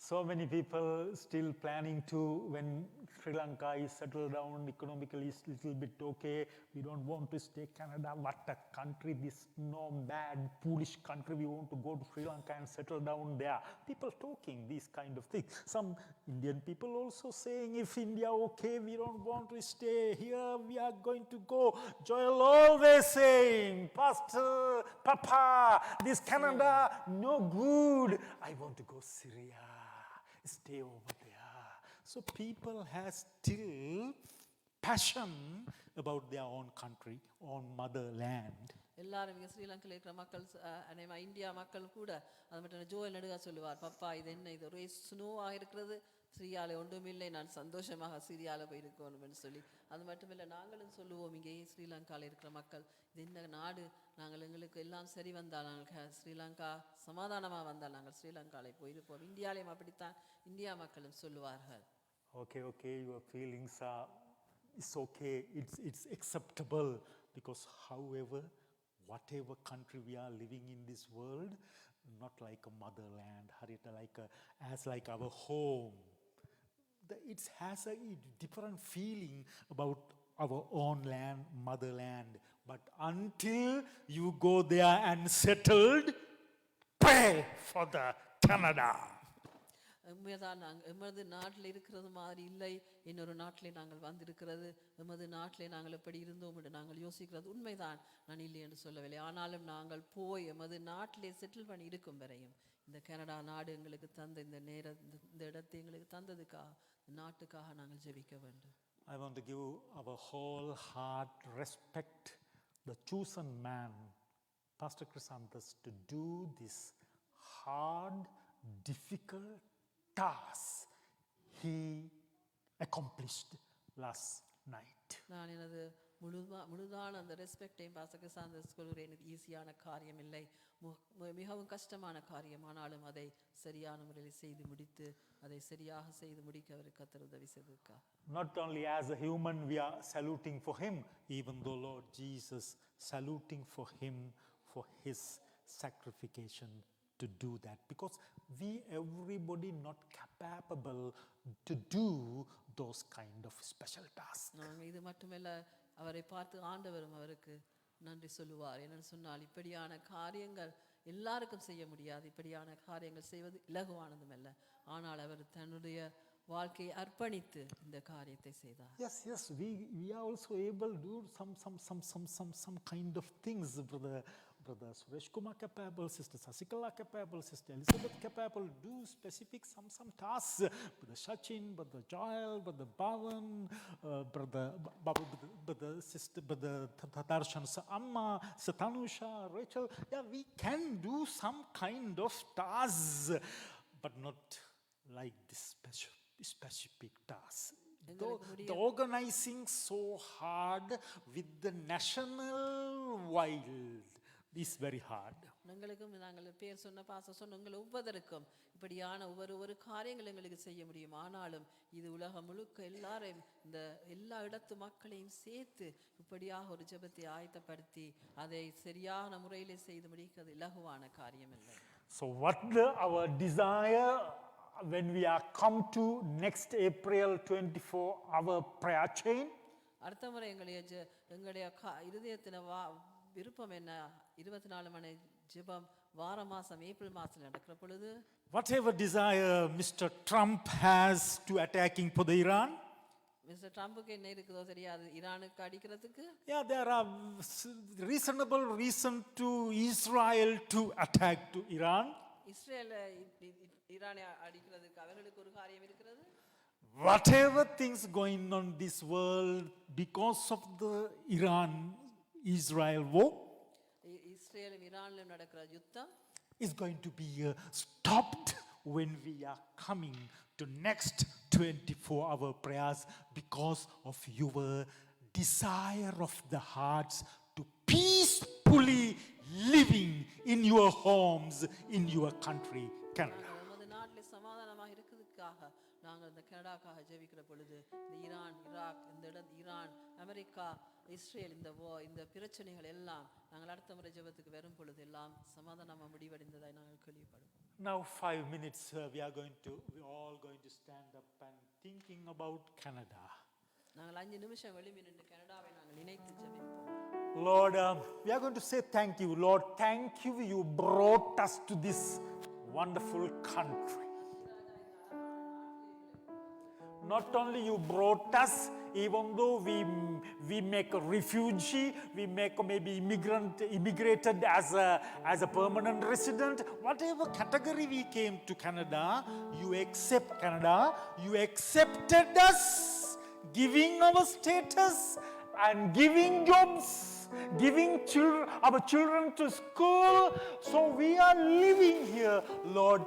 So many people still planning to, when Sri Lanka is settled down economically, is little bit okay, we don't want to stay Canada. What a country, this no bad foolish country, we want to go to Sri Lanka and settle down there. People talking these kind of things. Some Indian people also saying, if India okay, we don't want to stay here, we are going to go. Joel always saying, Pastor, Papa, this Canada no good, I want to go Syria. Stay over there. So people have still passion about their own country, own motherland. எல்லாரும் இங்கே ஸ்ரீலங்காவில் இருக்கிற மக்கள் அநேகமாக India மக்கள் கூட அது மட்டும் ஜோயல் நடுகா சொல்லுவார், பப்பா இது என்ன, இது ஒரே ஸ்னோவாக இருக்கிறது, சிரியாவில் ஒன்றுமில்லை, நான் சந்தோஷமாக சிரியாவில் போயிருக்கணும்னு சொல்லி. அது மட்டும் இல்லை, நாங்களும் சொல்லுவோம் இங்கே ஸ்ரீலங்காவில் இருக்கிற மக்கள், இது என்ன நாடு, நாங்கள் எங்களுக்கு எல்லாம் சரி வந்தால் நாங்கள் ஸ்ரீலங்கா சமாதானமாக வந்தால் நாங்கள் ஸ்ரீலங்காவில் போயிருப்போம். இந்தியாவிலையும் அப்படித்தான் இந்தியா மக்களும் சொல்லுவார்கள். Okay, your feelings are, it's okay, it's acceptable, because however, whatever country we are living in this world, not like a motherland, as like our home. It has a different feeling about our own land, motherland. But until you go there and settled, pray for the Canada. உண்மைதான், நாங்கள் எமது நாட்டில் இருக்கிறது மாதிரி இல்லை, இன்னொரு நாட்டிலே நாங்கள் வந்திருக்கிறது, எமது நாட்டிலே நாங்கள் எப்படி இருந்தோம் என்று நாங்கள் யோசிக்கிறது உண்மைதான், நான் இல்லை என்று சொல்லவில்லை. ஆனாலும் நாங்கள் போய் எமது நாட்டிலே செட்டில் பண்ணி இருக்கும் வரையும் இந்த கனடா நாடு எங்களுக்கு தந்த இந்த இடத்தை எங்களுக்கு தந்ததுக்காக, நாட்டுக்காக நாங்கள் ஜெபிக்க வேண்டும். I want to give our whole heart respect the chosen man, Pastor Chrysanthus, to do this hard, difficult task he accomplished last night. நான் எனது முழுதான அந்த ரெஸ்பெக்டையும் பாஸ்டர் சாந்தஸ் கொள்கிறேன். இது ஈஸியான காரியம் இல்லை, மிகவும் கஷ்டமான காரியம். ஆனாலும் அதை சரியான முறையில் செய்து முடித்து அதை சரியாக செய்து முடிக்க அவர் கர்த்தர் உதவி செய்திருக்கார். Not only as a human we are saluting for him, even though Lord Jesus saluting for him for his sacrification to do that, because we everybody not capable to do those kind of special tasks. இது மட்டுமல்ல, அவரை பார்த்து ஆண்டவரும் அவருக்கு நன்றி சொல்லுவார். என்னன்னு சொன்னால், இப்படியான காரியங்கள் எல்லாருக்கும் செய்ய முடியாது, இப்படியான காரியங்கள் செய்வது இலகுவானதும் அல்ல. ஆனால் அவர் தன்னுடைய வாழ்க்கையை அர்ப்பணித்து இந்த காரியத்தை செய்தார். Yes, we are also able to do some kind of things. Brother Suresh Kumar capable, Sister Sasikala capable, Sister Elizabeth capable, do specific some tasks. Brother Sachin, Brother Joel, Brother Bhavan, Brother Sister, Brother Darshan's Amma, Satanusha, Rachel. Yeah, we can do some kind of tasks, but not like this specific tasks. The organizing so hard with the national wild is very hard. நாங்கள் பேர் சொன்ன பாசம் சொன்ன உங்களை ஒவ்வொருவருக்கும் இப்படியான ஒவ்வொரு காரியங்கள் எங்களுக்கு செய்ய முடியும். ஆனாலும் இது உலகம் முழுக்க எல்லாரையும், இந்த எல்லா இடத்து மக்களையும் சேர்த்து இப்படியாக ஒரு ஜெபத்தை ஆயத்தப்படுத்தி அதை சரியான முறையில் செய்து முடிக்கிறது இலகுவான காரியம் இல்லை. So what our desire, when we are come to next April 24 our prayer chain, அடுத்த முறை எங்களுடைய இருதயத்தின விருப்பம் என்ன 24 மணி ஜெபம் வார மாசம் ஏப்ரல் மாசம் நடக்கிற பொழுது whatever desire Mr. Trump has to attacking for the Iran, mister ட்ரம்புக்கு என்ன இருக்குதோ தெரியாது ஈரானுக்கு அடிக்கிறதுக்கு. yeah, there are reasonable reason to Israel to attack to Iran. Israel ஈரானை அடிக்கிறதுக்கு அவர்களுக்கு ஒரு காரியம் இருக்கிறது. Whatever things going on this world because of the Iran-Israel war இஸ்ரேலும் ஈரானிலும் நடக்கிற யுத்தம் is going to be stopped when we are coming to next 24-hour prayers because of your desire of the hearts to peacefully living in your homes, in your country, Canada. நமது நாட்டில் சமாதானமாக இருக்கிறதுக்காக நாங்கள் இந்த கனடாக்காக ஜெபிக்கிற பொழுது இந்த Iran, Iraq, Iran, America, Israel இந்த பிரச்சனைகள் எல்லாம் நாங்கள் அடுத்த முறை ஜெபத்துக்கு வரும் பொழுது எல்லாம் சமாதானமாக முடிவடைந்ததை நாங்கள் கேள்விப்படுவோம். Now 5 minutes we are all going to stand up and thinking about Canada. நாங்கள் 5 நிமிஷம் வெளியே நின்று கனடாவை நாங்கள் நினைத்து ஜெபிப்போம். Lord, we are going to say thank you. Lord, thank you. You brought us to this wonderful country. Not only you brought us, even though we make a refugee, we make maybe immigrated as a permanent resident, whatever category we came to Canada, you accept Canada, you accepted us, giving our status and giving jobs, giving our children to school. So we are living here. Lord,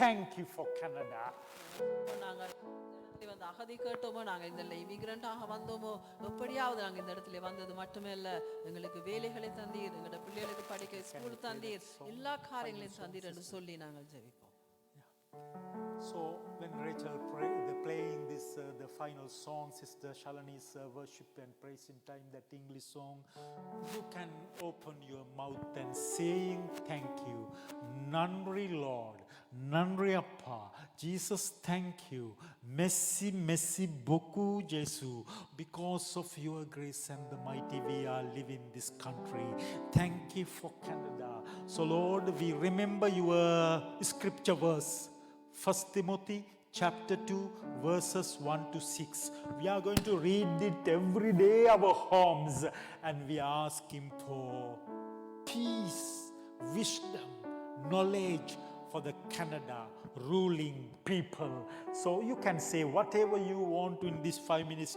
thank you for Canada. அகதி கேட்டோமோ நாங்கள் இந்த இமிகிரண்டாக வந்தோமோ எப்படியாவது நாங்கள் இந்த இடத்துல வந்தது மட்டுமல்ல எங்களுக்கு வேலைகளை தந்தீர், எங்களோட பிள்ளைகளுக்கு படிக்க ஸ்கூல் தந்தீர், எல்லா காரியங்களையும் தந்தீர் என்று சொல்லி நாங்கள் ஜெபிப்போம். So when Rachel playing this the final song, Sister Shalani's worship and praise in time, that English song, you can open your mouth and saying thank you. Nandri Lord, Nandri Appa, Jesus thank you. Merci beaucoup Jesu, because of your grace and the mighty we are living this country. Thank you for Canada. So Lord, we remember your scripture verse, 1 Timothy chapter 2 verses 1 to 6. We are going to read it every day our homes, and we ask him for peace, wisdom, knowledge for the Canada ruling people. So you can say whatever you want to in these 5 minutes